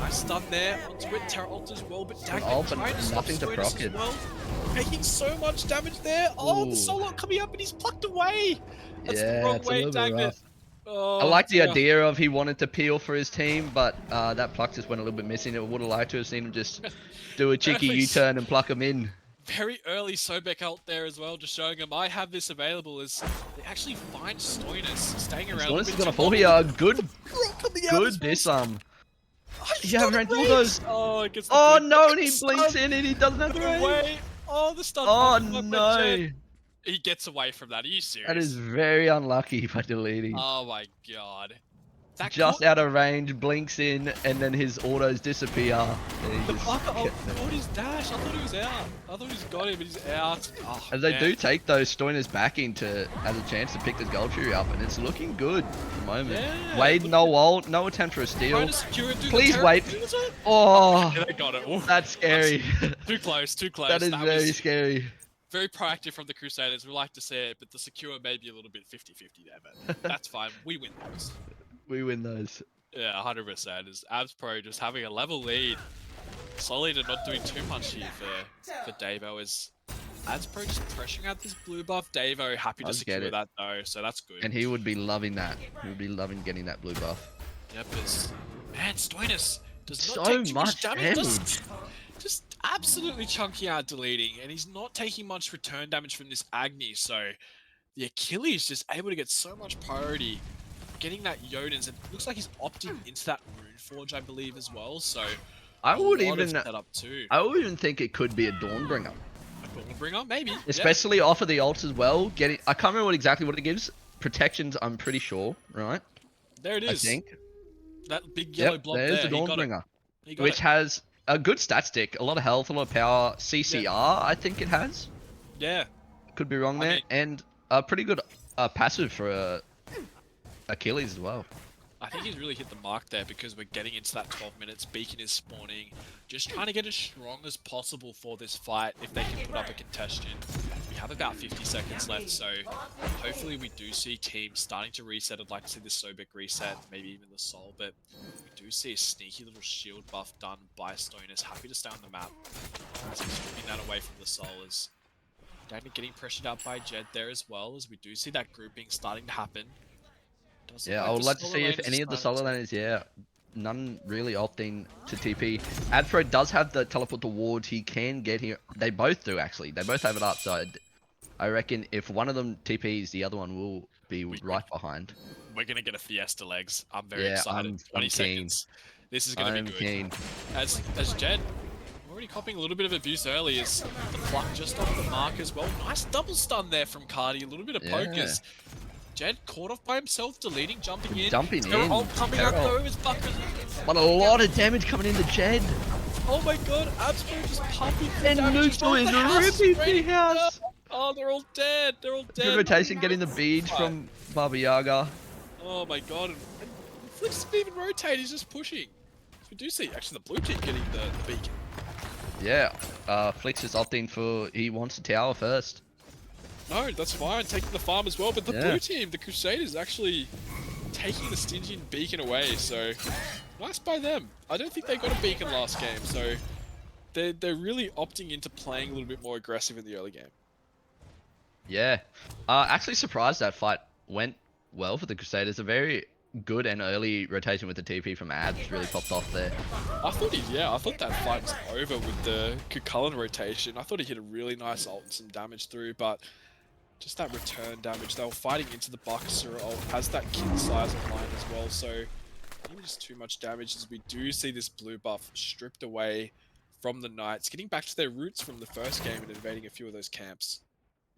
Speaker 2: Nice stun there onto it. Terra ult as well, but Dagnit trying to stop
Speaker 1: nothing to
Speaker 2: Stoinis
Speaker 1: proc
Speaker 2: as
Speaker 1: it.
Speaker 2: well. Making so much damage there. Oh,
Speaker 1: Ooh.
Speaker 2: the solo coming up and he's plucked away. That's the
Speaker 1: Yeah,
Speaker 2: wrong
Speaker 1: it's a
Speaker 2: way,
Speaker 1: little bit
Speaker 2: Dagnit.
Speaker 1: rough.
Speaker 2: Oh,
Speaker 1: I like the
Speaker 2: dear.
Speaker 1: idea of he wanted to peel for his team, but that pluck just went a little bit missing. I would have liked to have seen him just do a cheeky
Speaker 2: Early-
Speaker 1: U-turn and pluck him in.
Speaker 2: Very early Sobek out there as well, just showing him I have this available as they actually find Stoinis staying around.
Speaker 1: Stoinis is gonna fall here. Good
Speaker 2: Good
Speaker 1: disarm.
Speaker 2: He's
Speaker 1: Yeah,
Speaker 2: got
Speaker 1: ran
Speaker 2: a
Speaker 1: all
Speaker 2: range.
Speaker 1: those.
Speaker 2: Oh, it gets the
Speaker 1: Oh
Speaker 2: blink.
Speaker 1: no, and he
Speaker 2: Stun
Speaker 1: blinks in and he doesn't have the range.
Speaker 2: away. Oh, the stun.
Speaker 1: Oh
Speaker 2: by
Speaker 1: no.
Speaker 2: Jed. He gets away from that. Are you serious?
Speaker 1: That is very unlucky by deleting.
Speaker 2: Oh my god. That
Speaker 1: Just
Speaker 2: caught-
Speaker 1: out of range, blinks in, and then his autos disappear. And he
Speaker 2: The
Speaker 1: just
Speaker 2: fucker
Speaker 1: gets there.
Speaker 2: caught his dash. I thought he was out. I thought he's got him, but he's out. Oh,
Speaker 1: As they
Speaker 2: man.
Speaker 1: do take those Stoiners back into as a chance to pick this Gold Fury up, and it's looking good at the moment.
Speaker 2: Yeah,
Speaker 1: Wade,
Speaker 2: look-
Speaker 1: no ult, no attempt for a steal.
Speaker 2: Trying to secure it, do the
Speaker 1: Please
Speaker 2: terror-
Speaker 1: wait.
Speaker 2: do the-
Speaker 1: Oh,
Speaker 2: Yeah, they got it. Ooh.
Speaker 1: that's scary.
Speaker 2: Too close, too close.
Speaker 1: That is
Speaker 2: was
Speaker 1: very scary.
Speaker 2: very proactive from the Crusaders. We like to see it, but the secure may be a little bit 50-50 there, but that's fine. We win those.
Speaker 1: We win those.
Speaker 2: Yeah, 100%. Is Abs Pro just having a level lead. Solid and not doing too much here for Davo as Abs Pro just pressuring out this blue buff. Davo happy to
Speaker 1: I'll get
Speaker 2: secure
Speaker 1: it.
Speaker 2: that though, so that's good.
Speaker 1: And he would be loving that. He would be loving getting that blue buff.
Speaker 2: Yep, it's... Man, Stoinis does not
Speaker 1: So
Speaker 2: take too
Speaker 1: much
Speaker 2: damage.
Speaker 1: damage.
Speaker 2: Just absolutely chunky out deleting, and he's not taking much return damage from this Agni, so the Achilles just able to get so much priority getting that Yodens, and it looks like he's opting into that Rune Forge, I believe, as well, so
Speaker 1: I would
Speaker 2: a lot of
Speaker 1: even,
Speaker 2: setup too.
Speaker 1: I would even think it could be a Dawnbringer,
Speaker 2: A Dawnbringer, maybe. Yeah.
Speaker 1: especially off of the ults as well. Getting, I can't remember exactly what it gives. Protections, I'm pretty sure, right?
Speaker 2: There it is.
Speaker 1: I think.
Speaker 2: That big yellow
Speaker 1: Yep,
Speaker 2: blob
Speaker 1: there's
Speaker 2: there.
Speaker 1: the
Speaker 2: He got it.
Speaker 1: Dawnbringer,
Speaker 2: He got
Speaker 1: which
Speaker 2: it.
Speaker 1: has a good stat stick, a lot of health, a lot of power. CCR, I think it has.
Speaker 2: Yeah.
Speaker 1: Could be wrong
Speaker 2: I
Speaker 1: there,
Speaker 2: mean-
Speaker 1: and a pretty good passive for Achilles as well.
Speaker 2: I think he's really hit the mark there because we're getting into that 12 minutes. Beacon is spawning. Just trying to get as strong as possible for this fight if they can put up a contention. We have about 50 seconds left, so hopefully we do see teams starting to reset. I'd like to see the Sobek reset, maybe even the Soul, but we do see a sneaky little shield buff done by Stoinis. Happy to stay on the map. As he's stripping that away from the Soul as Dagnit getting pressured out by Jed there as well, as we do see that grouping starting to happen. Doesn't
Speaker 1: Yeah,
Speaker 2: like
Speaker 1: I would
Speaker 2: the
Speaker 1: like to
Speaker 2: solo
Speaker 1: see if
Speaker 2: lanes
Speaker 1: any of the
Speaker 2: starting
Speaker 1: solo
Speaker 2: to-
Speaker 1: laners, yeah, none really opting to TP. Adfro does have the teleport to ward. He can get here. They both do actually. They both have it up. So I reckon if one of them TPs, the other one will be right behind.
Speaker 2: We're gonna get a Fiesta legs. I'm very
Speaker 1: Yeah,
Speaker 2: excited.
Speaker 1: I'm
Speaker 2: 20
Speaker 1: keen.
Speaker 2: seconds. This is gonna
Speaker 1: I'm
Speaker 2: be good.
Speaker 1: keen.
Speaker 2: As Jed already copying a little bit of abuse early, is the pluck just off the mark as well. Nice double stun there from Cardi. A little bit of pokers. Jed caught off by himself, deleting, jumping in.
Speaker 1: Jumping
Speaker 2: Terror
Speaker 1: in.
Speaker 2: ult coming out though. His buckers.
Speaker 1: But a lot of damage coming into Jed.
Speaker 2: Oh my god, Abspo just pumping through
Speaker 1: And
Speaker 2: damage.
Speaker 1: Nuzo is ripping the house.
Speaker 2: Oh, they're all dead. They're all dead.
Speaker 1: Good rotation, getting the beads from Baba Yaga.
Speaker 2: Oh my god. And Flix doesn't even rotate, he's just pushing. So we do see actually the blue team getting the beacon.
Speaker 1: Yeah, Flix is opting for, he wants the tower first.
Speaker 2: No, that's fine, taking the farm as well, but the blue team, the Crusaders, actually taking the Stygian beacon away, so nice by them. I don't think they got a beacon last game, so they're really opting into playing a little bit more aggressive in the early game.
Speaker 1: Yeah, actually surprised that fight went well for the Crusaders. A very good and early rotation with the TP from Ads really popped off there.
Speaker 2: I thought I thought that fight was over with the Kukulkan rotation. I thought he hit a really nice ult and some damage through, but just that return damage. They were fighting into the Bakasura ult, has that kin size online as well, so even just too much damage as we do see this blue buff stripped away from the Knights, getting back to their roots from the first game and invading a few of those camps.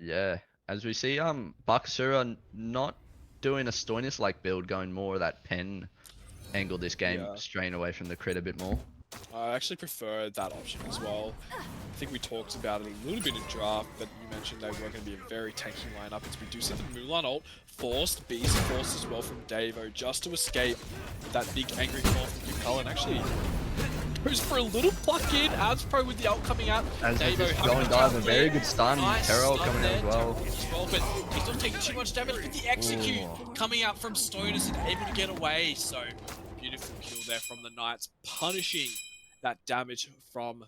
Speaker 1: Yeah, as we see, Bakasura not doing a Stoinis-like build, going more of that pen angle this game, straying away from the crit a bit more.
Speaker 2: I actually prefer that option as well. I think we talked about it a little bit in draft, but you mentioned they were going to be a very tanky lineup. As we do see the Mulan ult forced, Beast forced as well from Davo, just to escape that big angry call from Kukulkan. Actually goes for a little pluck in, Abspro with the ult coming out.
Speaker 1: As
Speaker 2: Davo
Speaker 1: just going dive, a very good stun, Terrell coming in as well.
Speaker 2: But he's not taking too much damage, but the execute coming out from Stoinis and able to get away, so beautiful kill there from the Knights, punishing that damage from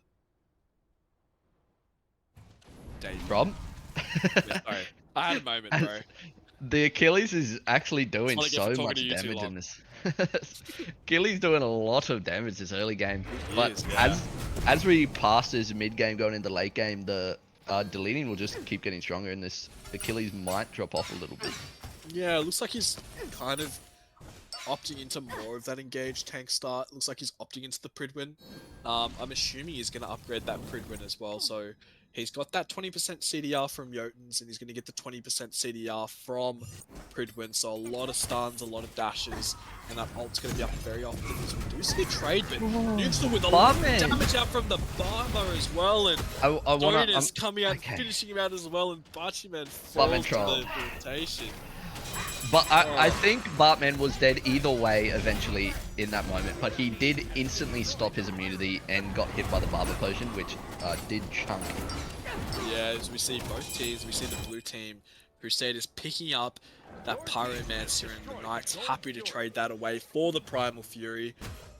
Speaker 2: Dave.
Speaker 1: From?
Speaker 2: Sorry, I had a moment, bro.
Speaker 1: The Achilles is actually doing so much damage in this. Achilles doing a lot of damage this early game, but as we pass this mid game going into late game, the deleting will just keep getting stronger, and this Achilles might drop off a little bit.
Speaker 2: Yeah, it looks like he's kind of opting into more of that engaged tank start. Looks like he's opting into the Pridwin. I'm assuming he's going to upgrade that Pridwin as well. So he's got that 20% CDR from Jotuns, and he's going to get the 20% CDR from Pridwin. So a lot of stuns, a lot of dashes, and that ult's going to be up very often. As we do see a trade, but Nuxel with a lot of damage out from the Barber as well, and Stoinis coming out, finishing him out as well, and Bachiman falls to the rotation.
Speaker 1: But I think Bartman was dead either way eventually in that moment, but he did instantly stop his immunity and got hit by the Barber Potion, which did chunk.
Speaker 2: Yeah, as we see both teams, we see the blue team, Crusaders picking up that Pyromancer, and the Knights happy to trade that away for the Primal Fury.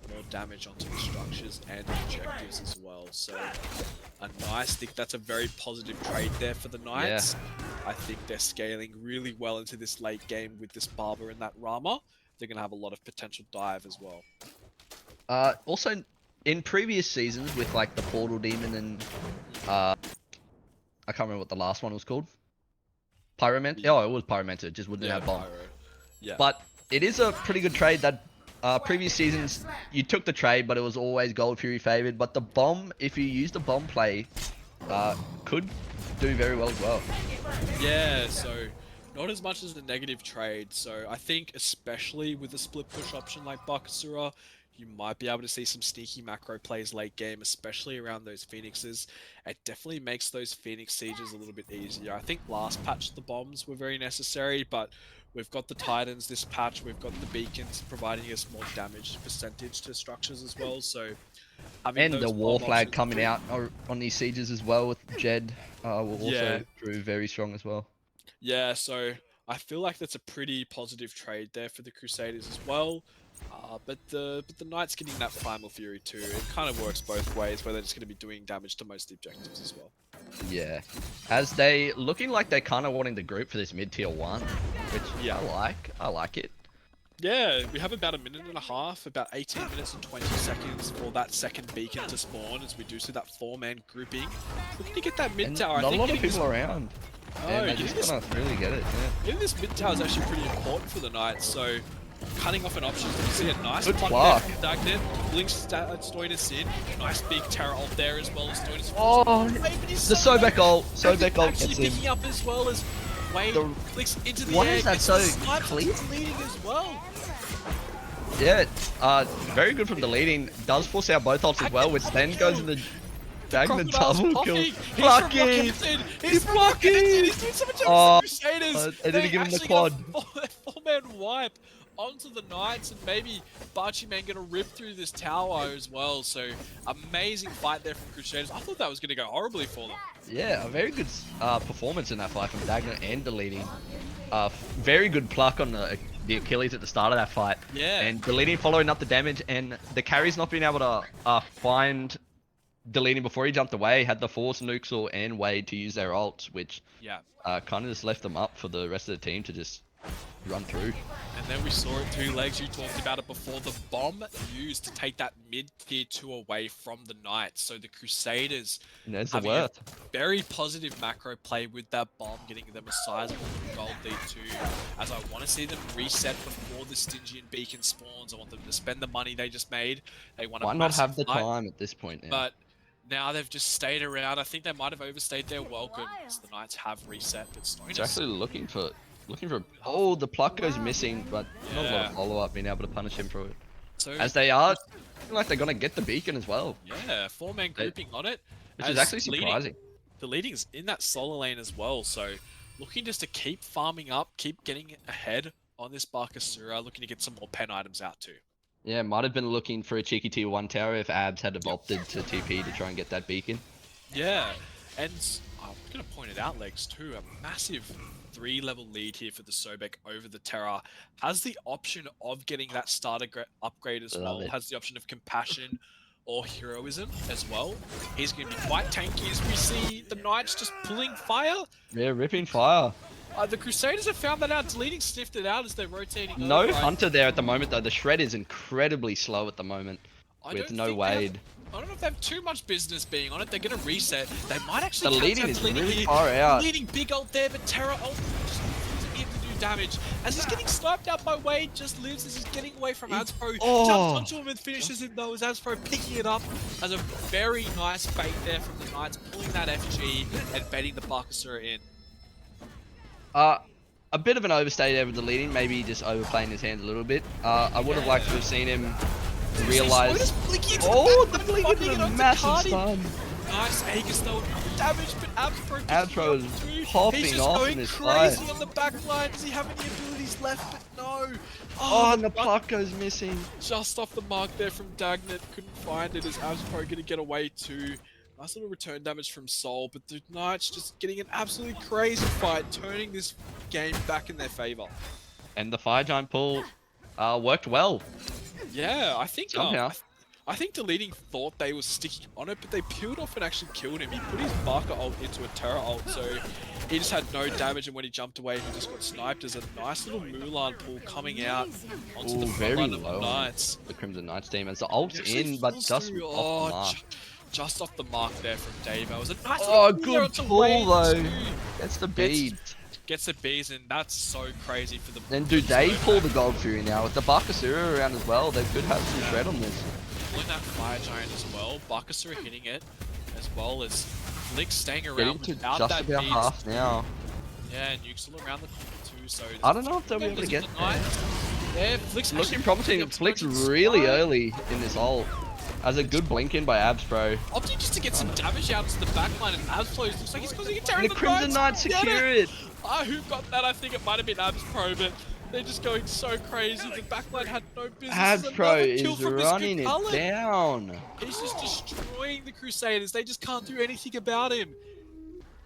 Speaker 2: More damage onto the structures and objectives as well. So a nice, I think that's a very positive trade there for the Knights. Yeah. I think they're scaling really well into this late game with this Barber and that Rama. They're going to have a lot of potential dive as well.
Speaker 1: Also, in previous seasons with like the Portal Demon and I can't remember what the last one was called. Pyromancer? Oh, it was Pyromancer, just wouldn't have bomb.
Speaker 2: Yeah.
Speaker 1: But it is a pretty good trade that previous seasons you took the trade, but it was always Gold Fury favored. But the bomb, if you use the bomb play, could do very well as well.
Speaker 2: Yeah, so not as much as the negative trade. So I think especially with a split push option like Bakasura, you might be able to see some sneaky macro plays late game, especially around those Phoenixes. It definitely makes those Phoenix sieges a little bit easier. I think last patch the bombs were very necessary, but we've got the Titans this patch, we've got the beacons providing us more damage percentage to structures as well. So
Speaker 1: and the war flag coming out on these sieges as well with Jed will also prove very strong as well.
Speaker 2: Yeah, so I feel like that's a pretty positive trade there for the Crusaders as well. But the Knights getting that Primal Fury too, it kind of works both ways, where they're just going to be doing damage to most objectives as well.
Speaker 1: Yeah, as they looking like they're kind of wanting the group for this mid-tier 1, which I like it.
Speaker 2: Yeah, we have about a minute and a half, about 18 minutes and 20 seconds for that second beacon to spawn, as we do see that 4-man grouping. Looking to get that mid tower.
Speaker 1: Not a lot of people around. and they
Speaker 2: getting
Speaker 1: just gonna really get it. Yeah.
Speaker 2: Getting this mid tower is actually pretty important for the Knights, so cutting off an option. You see a nice
Speaker 1: Good
Speaker 2: pluck there
Speaker 1: pluck.
Speaker 2: from Dagnet. Blinks Stoinus in. Nice big terror ult there as well as Stoinus.
Speaker 1: Oh, the Sobek ult. Sobek ult
Speaker 2: actually
Speaker 1: gets him.
Speaker 2: picking up as well as Wade
Speaker 1: The-
Speaker 2: flicks into the
Speaker 1: Why
Speaker 2: air.
Speaker 1: is that
Speaker 2: gets
Speaker 1: so
Speaker 2: the snipe,
Speaker 1: clean?
Speaker 2: it's leading as well.
Speaker 1: Yeah, very good from the leading. Does force out both ults as well, which then goes in the Dagnet
Speaker 2: Crocodile's
Speaker 1: double kill.
Speaker 2: popping. He's
Speaker 1: Plucky!
Speaker 2: from Rockhampton. He's
Speaker 1: He's
Speaker 2: from
Speaker 1: plucky!
Speaker 2: Rockhampton. He's doing so much
Speaker 1: Oh,
Speaker 2: damage to the Crusaders.
Speaker 1: they didn't give him the
Speaker 2: actually
Speaker 1: quad.
Speaker 2: got a four-man wipe onto the Knights, and maybe Barchi-Man gonna rip through this tower as well. So amazing fight there from Crusaders. I thought that was gonna go horribly for them.
Speaker 1: Yeah, a very good performance in that fight from Dagnet and the leading. Very good pluck on the Achilles at the start of that fight.
Speaker 2: Yeah.
Speaker 1: And deleting following up the damage, and the carries not being able to find deleting before he jumped away, had the Force, Nuxel, and Wade to use their ults, which
Speaker 2: Yeah.
Speaker 1: kind of just left them up for the rest of the team to just run through.
Speaker 2: And then we saw it 2 legs. You talked about it before. The bomb used to take that mid-tier 2 away from the Knights. So the Crusaders
Speaker 1: And there's the
Speaker 2: having a
Speaker 1: worth.
Speaker 2: very positive macro play with that bomb, getting them a sizable gold lead too. As I want to see them reset before the Stygian Beacon spawns. I want them to spend the money they just made. They want
Speaker 1: Why
Speaker 2: a
Speaker 1: not have
Speaker 2: massive
Speaker 1: the
Speaker 2: fight,
Speaker 1: time at this point now?
Speaker 2: but now they've just stayed around. I think they might have overstayed their welcome as the Knights have reset. But Stoinus,
Speaker 1: It's actually looking for. Oh, the pluck goes missing, but not a lot
Speaker 2: Yeah.
Speaker 1: of follow-up being able to punish him for it.
Speaker 2: so
Speaker 1: As they are, looking like they're gonna get the beacon as well,
Speaker 2: yeah, 4-man grouping on it.
Speaker 1: which is
Speaker 2: as
Speaker 1: actually surprising.
Speaker 2: The leading's in that solo lane as well, so looking just to keep farming up, keep getting ahead on this Barkasura, looking to get some more pen items out too.
Speaker 1: Yeah, might have been looking for a cheeky tier 1 tower if Abs had opted to TP to try and get that beacon.
Speaker 2: Yeah, and I'm going to point it out, Legs, too. A massive 3-level lead here for the Sobek over the Terra. Has the option of getting that starter upgrade as
Speaker 1: Love
Speaker 2: well.
Speaker 1: it.
Speaker 2: Has the option of Compassion or Heroism as well. He's going to be quite tanky as we see the Knights just pulling fire.
Speaker 1: Yeah, ripping fire.
Speaker 2: The Crusaders have found that out. Deleting sniffed it out as they're rotating
Speaker 1: No
Speaker 2: over.
Speaker 1: Hunter there at the moment though. The Shred is incredibly slow at the moment
Speaker 2: I
Speaker 1: with
Speaker 2: don't
Speaker 1: no
Speaker 2: think they have-
Speaker 1: Wade.
Speaker 2: I don't know if they have too much business being on it. They're going to reset. They might
Speaker 1: The
Speaker 2: actually catch
Speaker 1: leading
Speaker 2: that
Speaker 1: is
Speaker 2: Deleting
Speaker 1: really
Speaker 2: here.
Speaker 1: far out.
Speaker 2: Leading big ult there, but Terra ult just isn't able to do damage. As he's getting sniped out by Wade, just lives as he's getting away from Azpro.
Speaker 1: Oh.
Speaker 2: Jumps onto him and finishes him though, as Azpro picking it up as a very nice bait there from the Knights, pulling that FG and baiting the Barkasura in.
Speaker 1: A bit of an overstay there with the leading, maybe just overplaying his hands a little bit. I would have liked to have seen him realize. Oh, the blink into a massive stun.
Speaker 2: Nice Aegis though, damage, but Abspro
Speaker 1: Abspro is popping
Speaker 2: He's just
Speaker 1: off
Speaker 2: going
Speaker 1: in this
Speaker 2: crazy
Speaker 1: fight.
Speaker 2: on the back line. Does he have any abilities left? But no.
Speaker 1: Oh, and the
Speaker 2: run
Speaker 1: pluck goes missing.
Speaker 2: just off the mark there from Dagnet. Couldn't find it as Abspro gonna get away too. Nice little return damage from Soul, but the Knights just getting an absolutely crazy fight, turning this game back in their favor.
Speaker 1: And the Fire Giant pull worked well.
Speaker 2: Yeah, I think
Speaker 1: Somehow.
Speaker 2: I think Deleting thought they were sticking on it, but they peeled off and actually killed him. He put his Barker ult into a Terra ult, so he just had no damage, and when he jumped away, he just got sniped as a nice little Mulan pull coming out onto
Speaker 1: Ooh,
Speaker 2: the
Speaker 1: very
Speaker 2: front line of the
Speaker 1: low.
Speaker 2: Knights.
Speaker 1: The Crimson Knights team as the ult's
Speaker 2: He actually
Speaker 1: in, but
Speaker 2: falls
Speaker 1: just
Speaker 2: through.
Speaker 1: off the mark.
Speaker 2: Just off the mark there from Dave. It was a nice
Speaker 1: Oh,
Speaker 2: little clear
Speaker 1: good
Speaker 2: onto
Speaker 1: pull
Speaker 2: Wade
Speaker 1: though.
Speaker 2: too.
Speaker 1: That's the bead.
Speaker 2: Gets the bees, and that's so crazy for the.
Speaker 1: Then do they
Speaker 2: Sobek.
Speaker 1: pull the Gold Fury now? With the Barkasura around as well, they could have some shred on this.
Speaker 2: Pulling that Fire Giant as well. Barkasura hitting it, as well as Flick staying
Speaker 1: Getting
Speaker 2: around
Speaker 1: to
Speaker 2: without
Speaker 1: just
Speaker 2: that
Speaker 1: about
Speaker 2: beast.
Speaker 1: half now.
Speaker 2: Yeah, and Nuxel around the corner too, so...
Speaker 1: I don't know if they'll be able to
Speaker 2: members
Speaker 1: get
Speaker 2: of the
Speaker 1: there.
Speaker 2: Knights. Yeah, Flick's
Speaker 1: Looking
Speaker 2: actually
Speaker 1: promising.
Speaker 2: up to
Speaker 1: Flick's
Speaker 2: Nuggets
Speaker 1: really
Speaker 2: Spire.
Speaker 1: early in this ult. As a good blink in by Abspro.
Speaker 2: Opting just to get some damage out into the backline, and Abspro looks like he's causing a terror.
Speaker 1: And the Crimson Knights secure it.
Speaker 2: Who got that? I think it might have been Abspro, but they're just going so crazy. The backline had no business.
Speaker 1: Abspro
Speaker 2: Another kill
Speaker 1: is
Speaker 2: from Mr.
Speaker 1: running it
Speaker 2: Cullen.
Speaker 1: down.
Speaker 2: He's just destroying the Crusaders. They just can't do anything about him.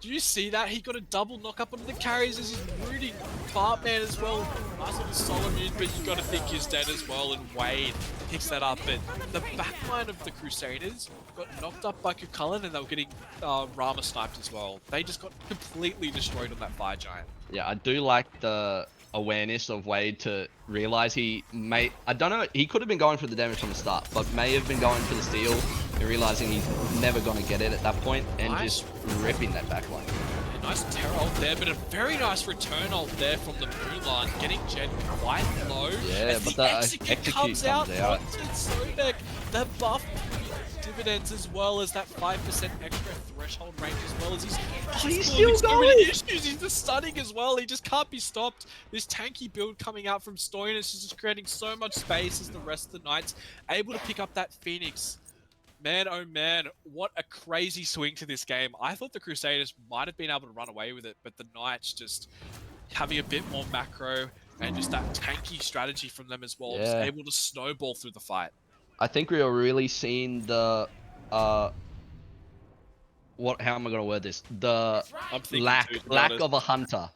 Speaker 2: Do you see that? He got a double knock up onto the carries as he's rooting Bartman as well. Nice little Solomon, but you got to think he's dead as well. And Wade picks that up. But the backline of the Crusaders got knocked up by Kukullan, and they were getting Rama sniped as well. They just got completely destroyed on that Fire Giant.
Speaker 1: Yeah, I do like the awareness of Wade to realize he may... I don't know, he could have been going for the damage from the start, but may have been going for the steal and realizing he's never going to get it at that point and
Speaker 2: Nice.
Speaker 1: just ripping that backline.
Speaker 2: And Nice terror ult there, but a very nice return ult there from the Mulan, getting Jed quite low.
Speaker 1: Yeah,
Speaker 2: as
Speaker 1: but
Speaker 2: the
Speaker 1: the
Speaker 2: execute comes out
Speaker 1: out.
Speaker 2: onto Sobek. The buff dividends as well as that 5% extra threshold range as well as he's
Speaker 1: still
Speaker 2: so many
Speaker 1: going!
Speaker 2: issues. He's just stunning as well. He just can't be stopped. This tanky build coming out from Stoinis is just creating so much space as the rest of the Knights able to pick up that Phoenix. Man, oh man, what a crazy swing to this game. I thought the Crusaders might have been able to run away with it, but the Knights just having a bit more macro and just that tanky strategy from them as well, just
Speaker 1: Yeah.
Speaker 2: able to snowball through the fight.
Speaker 1: I think we are really seeing the how am I gonna word this? The
Speaker 2: I'm thinking
Speaker 1: lack
Speaker 2: too, to be honest.
Speaker 1: of a hunter.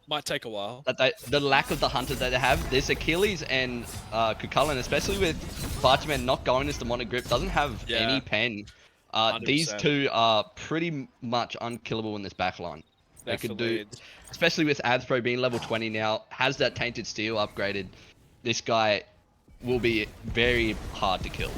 Speaker 2: Might take a while.
Speaker 1: The lack of the hunter that they have. This Achilles and Kukulkan, especially with Bartman not going as demonic grip, doesn't have
Speaker 2: Yeah.
Speaker 1: any pen.
Speaker 2: 100%.
Speaker 1: These two are pretty much unkillable in this backline. They could do,
Speaker 2: Definitely.
Speaker 1: especially with Adspro being level 20 now, has that tainted steel upgraded. This guy will be very hard to kill.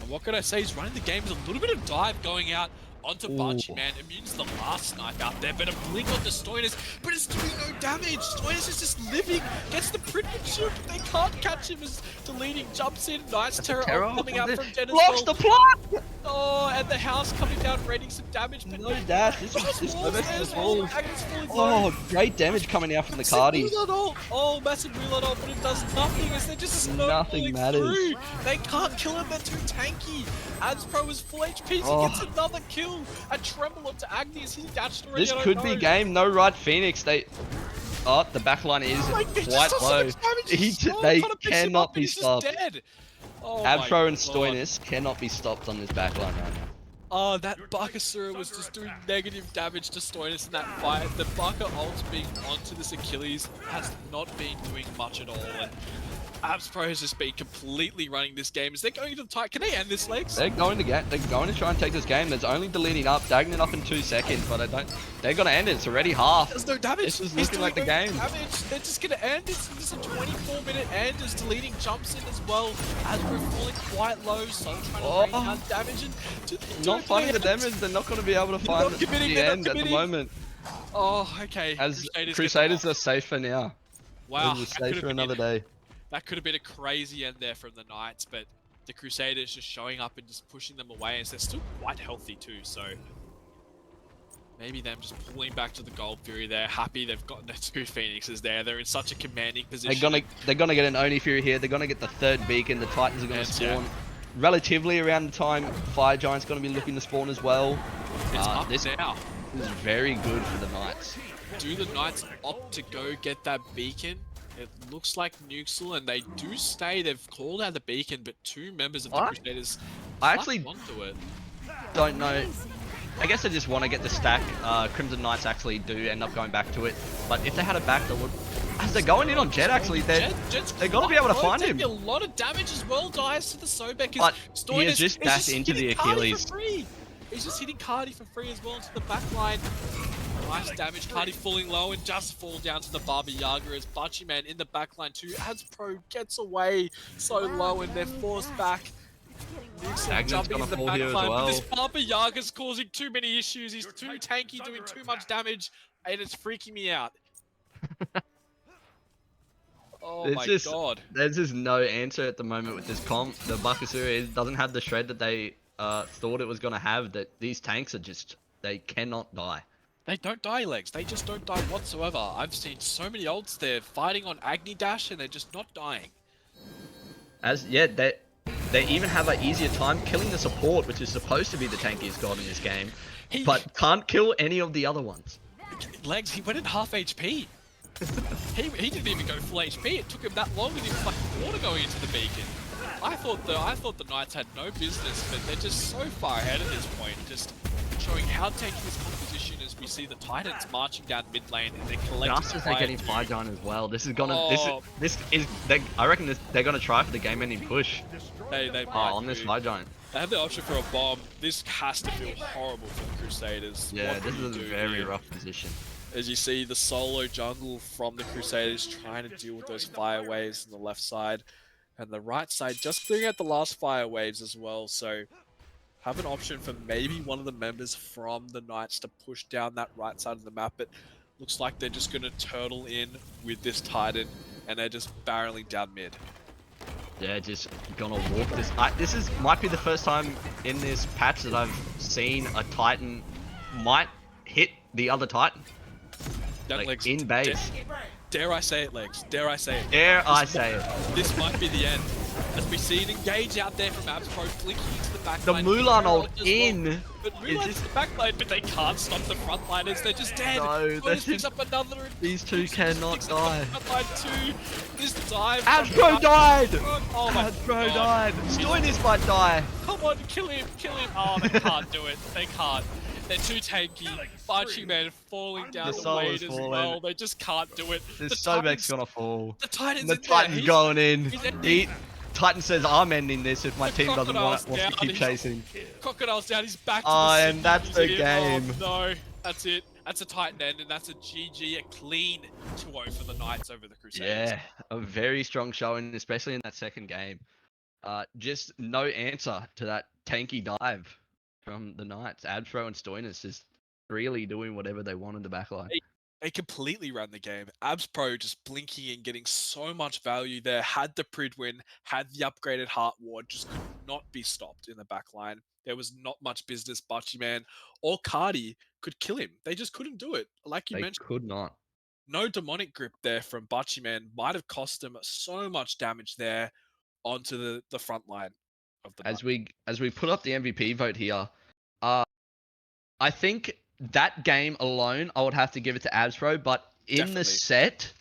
Speaker 2: And what can I say? He's running the game with a little bit of dive going out onto Bachi, man. Immune's the last snipe out there, but a blink onto Stoinis, but it's doing no damage. Stoinis is just living, gets the Pritman shield, but they can't catch him as deleting jumps in. Nice terror coming out from Jen as
Speaker 1: Blocks
Speaker 2: well.
Speaker 1: the plot!
Speaker 2: Oh, and the house coming down, raining some damage, but
Speaker 1: No dash. This is Oh, great damage coming out from the Cardis.
Speaker 2: Oh, massive reload ult, but it does nothing as they're just snowballing
Speaker 1: Nothing matters.
Speaker 2: through. They can't kill him, they're too tanky. Adspro is full HP, so he gets another kill. A tremble onto Agni as he dashed already.
Speaker 1: This could be game. No right Phoenix. The backline is quite low. They cannot be stopped.
Speaker 2: Oh
Speaker 1: Abtro and Stoinis cannot be stopped on this backline right now.
Speaker 2: Oh, that Bakasura was just doing negative damage to Stoinis in that fight. The Baka ult being onto this Achilles has not been doing much at all. And Abspro has just been completely running this game. Is they going to the tight? Can they end this, Legs?
Speaker 1: They're going to try and take this game. There's only deleting up, dagging it up in 2 seconds, but they're gonna end it. It's already half.
Speaker 2: There's no damage.
Speaker 1: This is looking like the game.
Speaker 2: Damage. They're just gonna end. It's a 24-minute end as deleting jumps in as well. As we're falling quite low, Soul trying to bring down damage and
Speaker 1: not finding the damage. They're not going to be able to find the end at the moment.
Speaker 2: Oh, okay.
Speaker 1: As Crusaders are safe for now.
Speaker 2: Wow.
Speaker 1: They're safe for another day.
Speaker 2: That could have been a crazy end there from the Knights, but the Crusaders just showing up and just pushing them away, as they're still quite healthy too, so maybe them just pulling back to the Gold Fury there, happy they've got the 2 Phoenixes there. They're in such a commanding position.
Speaker 1: They're gonna get an Oni Fury here. They're gonna get the 3rd beacon. The Titans are gonna spawn relatively around the time Fire Giant's gonna be looking to spawn as well.
Speaker 2: It's up
Speaker 1: this
Speaker 2: now.
Speaker 1: is very good for the Knights.
Speaker 2: Do the Knights opt to go get that beacon? It looks like Nuxel, and they do stay. They've called out the beacon, but 2 members of the Crusaders
Speaker 1: I actually
Speaker 2: onto it.
Speaker 1: Don't know. I guess they just want to get the stack. Crimson Knights actually do end up going back to it, but if they had it back, they would. As they're going in on Jet, actually, they're got to be able to find him.
Speaker 2: A lot of damage as well, dies to the Sobek.
Speaker 1: But he has just dashed into the Achilles.
Speaker 2: He's just hitting Cardi for free as well into the back line. Nice damage, Cardi falling low and just fall down to the Baba Yaga as Bachi Man in the back line too. Adspro gets away so low and they're forced back. Nixon jumping in the back line, but this Baba Yaga's causing too many issues. He's too tanky, doing too much damage, and it's freaking me out. Oh my god.
Speaker 1: There's just no answer at the moment with this comp. The Bakasura doesn't have the shred that they thought it was going to have. That these tanks are just, they cannot die.
Speaker 2: They don't die, Legs. They just don't die whatsoever. I've seen so many ults there fighting on Agni Dash and they're just not dying.
Speaker 1: They even have an easier time killing the support, which is supposed to be the tankiest god in this game, but can't kill any of the other ones.
Speaker 2: Legs, he went in half HP. he didn't even go full HP. It took him that long with his fucking water going into the beacon. I thought the Knights had no business, but they're just so far ahead at this point, just showing how tanky this composition is. We see the Titans marching down mid lane and they're collecting.
Speaker 1: Just as they're getting Fire Giant as well. This is gonna. I reckon they're gonna try for the game-ending push.
Speaker 2: They
Speaker 1: on this Fire Giant.
Speaker 2: They have the option for a bomb. This has to feel horrible for the Crusaders.
Speaker 1: Yeah, this is a very rough position.
Speaker 2: As you see the solo jungle from the Crusaders trying to deal with those fire waves on the left side. And the right side just clearing out the last fire waves as well. So have an option for maybe one of the members from the Knights to push down that right side of the map, but looks like they're just going to turtle in with this Titan, and they're just barreling down mid.
Speaker 1: Yeah, just gonna walk this. This might be the first time in this patch that I've seen a Titan might hit the other Titan.
Speaker 2: Young
Speaker 1: Like,
Speaker 2: Legs,
Speaker 1: in base.
Speaker 2: dare I say it, Legs? Dare I say it?
Speaker 1: Dare I say it?
Speaker 2: This might be the end. As we see an engage out there from Abs Pro, blinking into the backline.
Speaker 1: The Mulan ult in.
Speaker 2: Well. But Mulan's the backline, but they can't stop the frontliners. They're just dead.
Speaker 1: No,
Speaker 2: Stoiners picks up another.
Speaker 1: These two cannot die.
Speaker 2: Frontline two. This dive.
Speaker 1: Abs Pro died.
Speaker 2: Oh my
Speaker 1: Abs Pro
Speaker 2: God.
Speaker 1: died. Stoiners might die.
Speaker 2: Come on, kill him, kill him. Oh, they can't do it. They can't. They're too tanky. Bunching Man falling down the
Speaker 1: soul
Speaker 2: weight
Speaker 1: is
Speaker 2: as
Speaker 1: falling.
Speaker 2: well. They just can't do it.
Speaker 1: This
Speaker 2: The
Speaker 1: Sobek's
Speaker 2: Titans-
Speaker 1: gonna fall.
Speaker 2: The Titan's
Speaker 1: The
Speaker 2: in there.
Speaker 1: Titan's going in.
Speaker 2: he's ending.
Speaker 1: Titan says, I'm ending this if my
Speaker 2: The
Speaker 1: team doesn't
Speaker 2: Crocodile's
Speaker 1: want to
Speaker 2: down,
Speaker 1: keep
Speaker 2: he's-
Speaker 1: chasing.
Speaker 2: Crocodile's down, he's back to
Speaker 1: Oh,
Speaker 2: the
Speaker 1: and that's the
Speaker 2: Museum.
Speaker 1: game.
Speaker 2: Oh, no, that's it. That's a Titan end, and that's a GG, a clean 2-0 for the Knights over the Crusaders.
Speaker 1: Yeah, a very strong showing, especially in that second game. Just no answer to that tanky dive from the Knights. Abstro and Stoinus just really doing whatever they want in the backline.
Speaker 2: They completely ran the game. Abs Pro just blinking and getting so much value there. Had the Prid win, had the upgraded Heart Ward, just could not be stopped in the back line. There was not much business Butchie Man or Cardi could kill him. They just couldn't do it. Like you
Speaker 1: They
Speaker 2: mentioned,
Speaker 1: could not.
Speaker 2: no demonic grip there from Butchie Man might have cost them so much damage there onto the front line of the
Speaker 1: As we put up the MVP vote here, I think that game alone, I would have to give it to Abspro, but in
Speaker 2: Definitely.
Speaker 1: the set,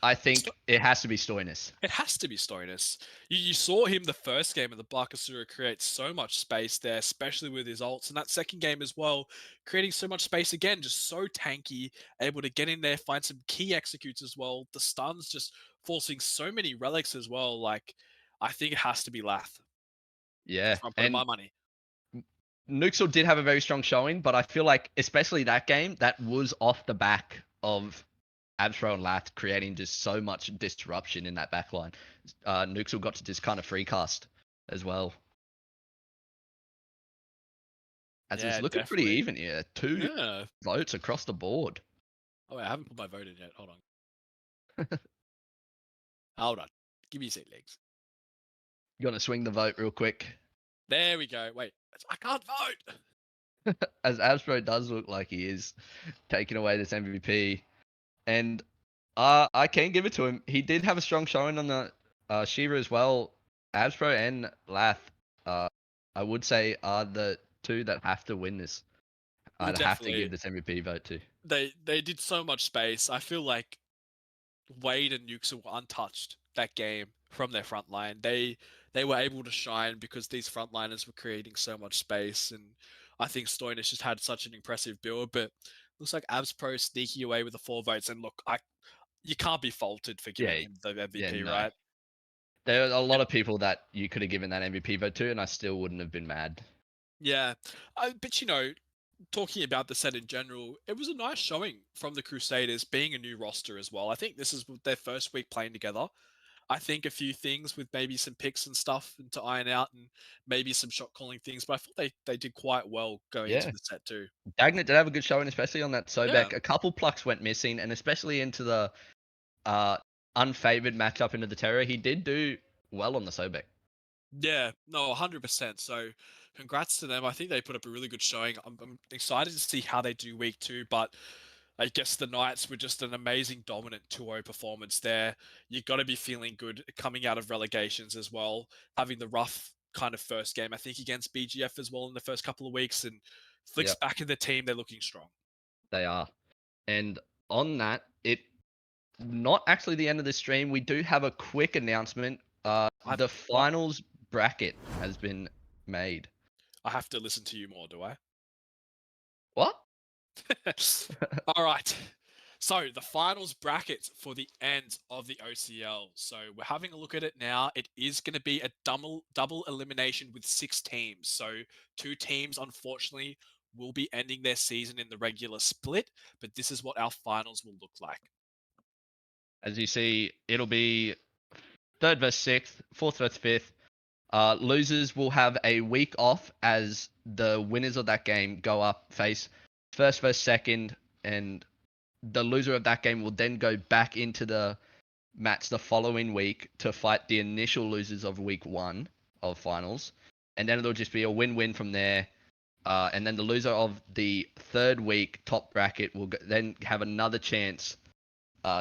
Speaker 1: I think it has to be Stoinus.
Speaker 2: It has to be Stoinus. You saw him the first game of the Bakasura create so much space there, especially with his ults. And that second game as well, creating so much space again, just so tanky, able to get in there, find some key executes as well. The stuns just forcing so many relics as well. Like, I think it has to be Lath.
Speaker 1: Yeah,
Speaker 2: I'm putting
Speaker 1: and
Speaker 2: my money.
Speaker 1: Nuxel did have a very strong showing, but I feel like, especially that game, that was off the back of Abstro and Lath creating just so much disruption in that backline. Nuxel got to just kind of free cast as well. As
Speaker 2: Yeah,
Speaker 1: it's looking
Speaker 2: definitely.
Speaker 1: pretty even here. Two
Speaker 2: Yeah.
Speaker 1: votes across the board.
Speaker 2: Oh, wait, I haven't put my vote in yet. Hold on. Hold on. Give me a sec, Legs.
Speaker 1: You want to swing the vote real quick?
Speaker 2: There we go. Wait, I can't vote.
Speaker 1: As Abstro does look like he is taking away this MVP. And I can give it to him. He did have a strong showing on the Shiva as well. Abstro and Lath, I would say, are the two that have to win this.
Speaker 2: Well,
Speaker 1: I'd have to
Speaker 2: definitely.
Speaker 1: give this MVP vote to.
Speaker 2: They did so much space. I feel like Wade and Nukes were untouched that game from their front line. They were able to shine because these frontliners were creating so much space, and I think Stoinus just had such an impressive build. But looks like Abs Pro sneaking away with the 4 votes, and look, you can't be faulted for giving him the MVP,
Speaker 1: no.
Speaker 2: right?
Speaker 1: There are a lot of people that you could have given that MVP vote to, and I still wouldn't have been mad.
Speaker 2: Yeah, but talking about the set in general, it was a nice showing from the Crusaders, being a new roster as well. I think this is their first week playing together. I think a few things with maybe some picks and stuff to iron out, and maybe some shot calling things, but I thought they did quite well going into the set too.
Speaker 1: Dagnit did have a good showing, especially on that Sobek.
Speaker 2: Yeah.
Speaker 1: A couple plucks went missing, and especially into the unfavored matchup into the Terror, he did do well on the Sobek.
Speaker 2: Yeah, no, 100%. So congrats to them. I think they put up a really good showing. I'm excited to see how they do week 2, but I guess the Knights were just an amazing, dominant 2-0 performance there. You got to be feeling good coming out of relegations as well, having the rough kind of first game, I think, against BGF as well in the first couple of weeks. And Flick's back in the team. They're looking strong.
Speaker 1: They are. And on that, not actually the end of the stream. We do have a quick announcement. The finals bracket has been made.
Speaker 2: I have to listen to you more, do I?
Speaker 1: What?
Speaker 2: All right. So the finals bracket for the end of the OCL. So we're having a look at it now. It is going to be a double elimination with 6 teams. So 2 teams, unfortunately, will be ending their season in the regular split. But this is what our finals will look like.
Speaker 1: As you see, it'll be 3rd versus 6th, 4th versus 5th, Losers will have a week off as the winners of that game go up face first versus second, and the loser of that game will then go back into the match the following week to fight the initial losers of week 1 of finals, and then it'll just be a win-win from there. And then the loser of the third week top bracket will then have another chance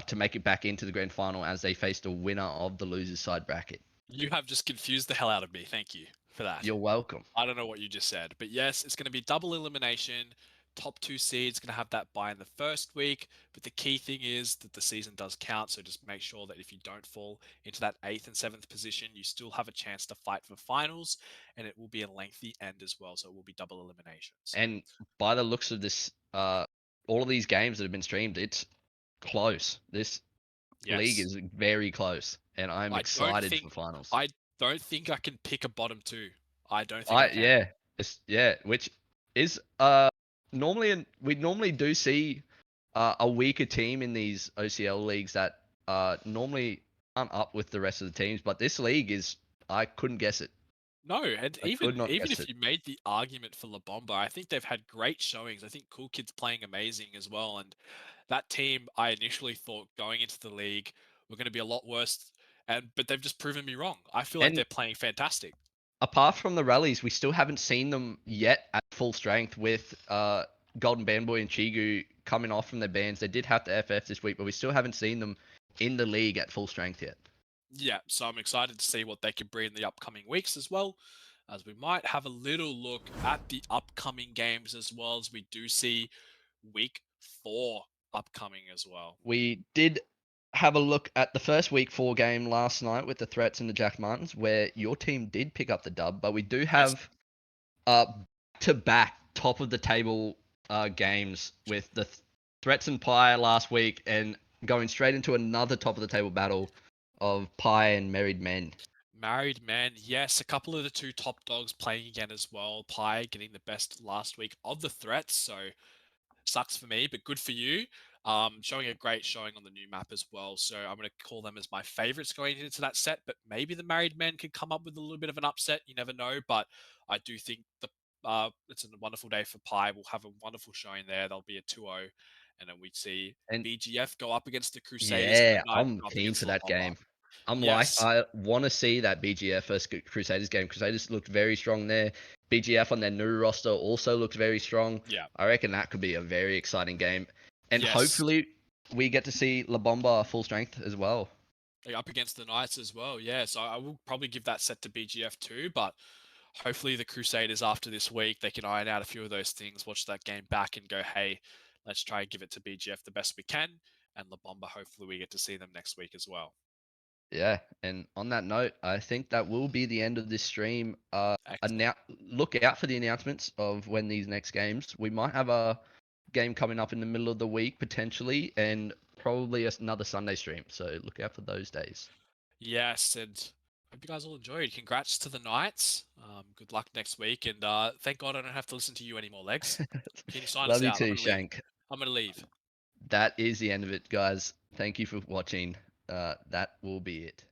Speaker 1: to make it back into the grand final as they face the winner of the losers side bracket.
Speaker 2: You have just confused the hell out of me. Thank you for that.
Speaker 1: You're welcome.
Speaker 2: I don't know what you just said, but yes, it's going to be double elimination. Top 2 seeds going to have that bye in the first week, but the key thing is that the season does count. So just make sure that if you don't fall into that 8th and 7th position, you still have a chance to fight for finals, and it will be a lengthy end as well. So it will be double eliminations.
Speaker 1: And by the looks of this, all of these games that have been streamed, it's close. This league is very close, and I'm excited for finals.
Speaker 2: I don't think I can pick a bottom 2. I don't think I can.
Speaker 1: Which is normally we normally do see a weaker team in these OCL leagues that normally aren't up with the rest of the teams, but this league is, I couldn't guess it.
Speaker 2: No, and
Speaker 1: I could not
Speaker 2: even
Speaker 1: guess
Speaker 2: if
Speaker 1: it.
Speaker 2: you made the argument for La Bomba, I think they've had great showings. I think Cool Kid's playing amazing as well, and that team I initially thought going into the league were going to be a lot worse, but they've just proven me wrong. I feel like
Speaker 1: And
Speaker 2: they're playing fantastic.
Speaker 1: apart from the rallies, we still haven't seen them yet at full strength with Golden Bandboy and Chigu coming off from their bans. They did have to FF this week, but we still haven't seen them in the league at full strength yet.
Speaker 2: Yeah, so I'm excited to see what they can bring in the upcoming weeks as well, as we might have a little look at the upcoming games as well, as we do see week 4 upcoming as well.
Speaker 1: We did have a look at the first week 4 game last night with the Threats and the Jack Martins, where your team did pick up the dub, but we do have to back top of the table games with the Threats and Pi last week, and going straight into another top of the table battle of Pi and Married Men.
Speaker 2: Married Men, yes, a couple of the 2 top dogs playing again as well. Pi getting the best last week of the Threats, so sucks for me, but good for you. Showing a great showing on the new map as well. So I'm going to call them as my favorites going into that set, but maybe the Married Men could come up with a little bit of an upset. You never know, but I do think it's a wonderful day for Pi. We'll have a wonderful showing there. There'll be a 2-0, and then we'd see
Speaker 1: And
Speaker 2: BGF go up against the Crusaders
Speaker 1: yeah,
Speaker 2: and the Knight
Speaker 1: I'm
Speaker 2: go up
Speaker 1: keen
Speaker 2: against
Speaker 1: for
Speaker 2: La
Speaker 1: that
Speaker 2: Bomba.
Speaker 1: game.
Speaker 2: Yes.
Speaker 1: I want to see that BGF versus Crusaders game. Crusaders looked very strong there. BGF on their new roster also looks very strong.
Speaker 2: Yeah.
Speaker 1: I reckon that could be a very exciting game. And
Speaker 2: Yes.
Speaker 1: hopefully we get to see La Bomba full strength as well.
Speaker 2: Up against the Knights as well. Yeah, so I will probably give that set to BGF too, but hopefully the Crusaders after this week, they can iron out a few of those things, watch that game back and go, hey, let's try and give it to BGF the best we can. And La Bomba, hopefully we get to see them next week as well.
Speaker 1: Yeah, and on that note, I think that will be the end of this stream. Look out for the announcements of when these next games. We might have a game coming up in the middle of the week potentially, and probably another Sunday stream. So look out for those days.
Speaker 2: Yes, and hope you guys all enjoyed. Congrats to the Knights. Good luck next week, and thank God I don't have to listen to you anymore, Legs. Can you sign us
Speaker 1: Love you
Speaker 2: out?
Speaker 1: too, Shank.
Speaker 2: I'm gonna leave.
Speaker 1: That is the end of it, guys. Thank you for watching. That will be it.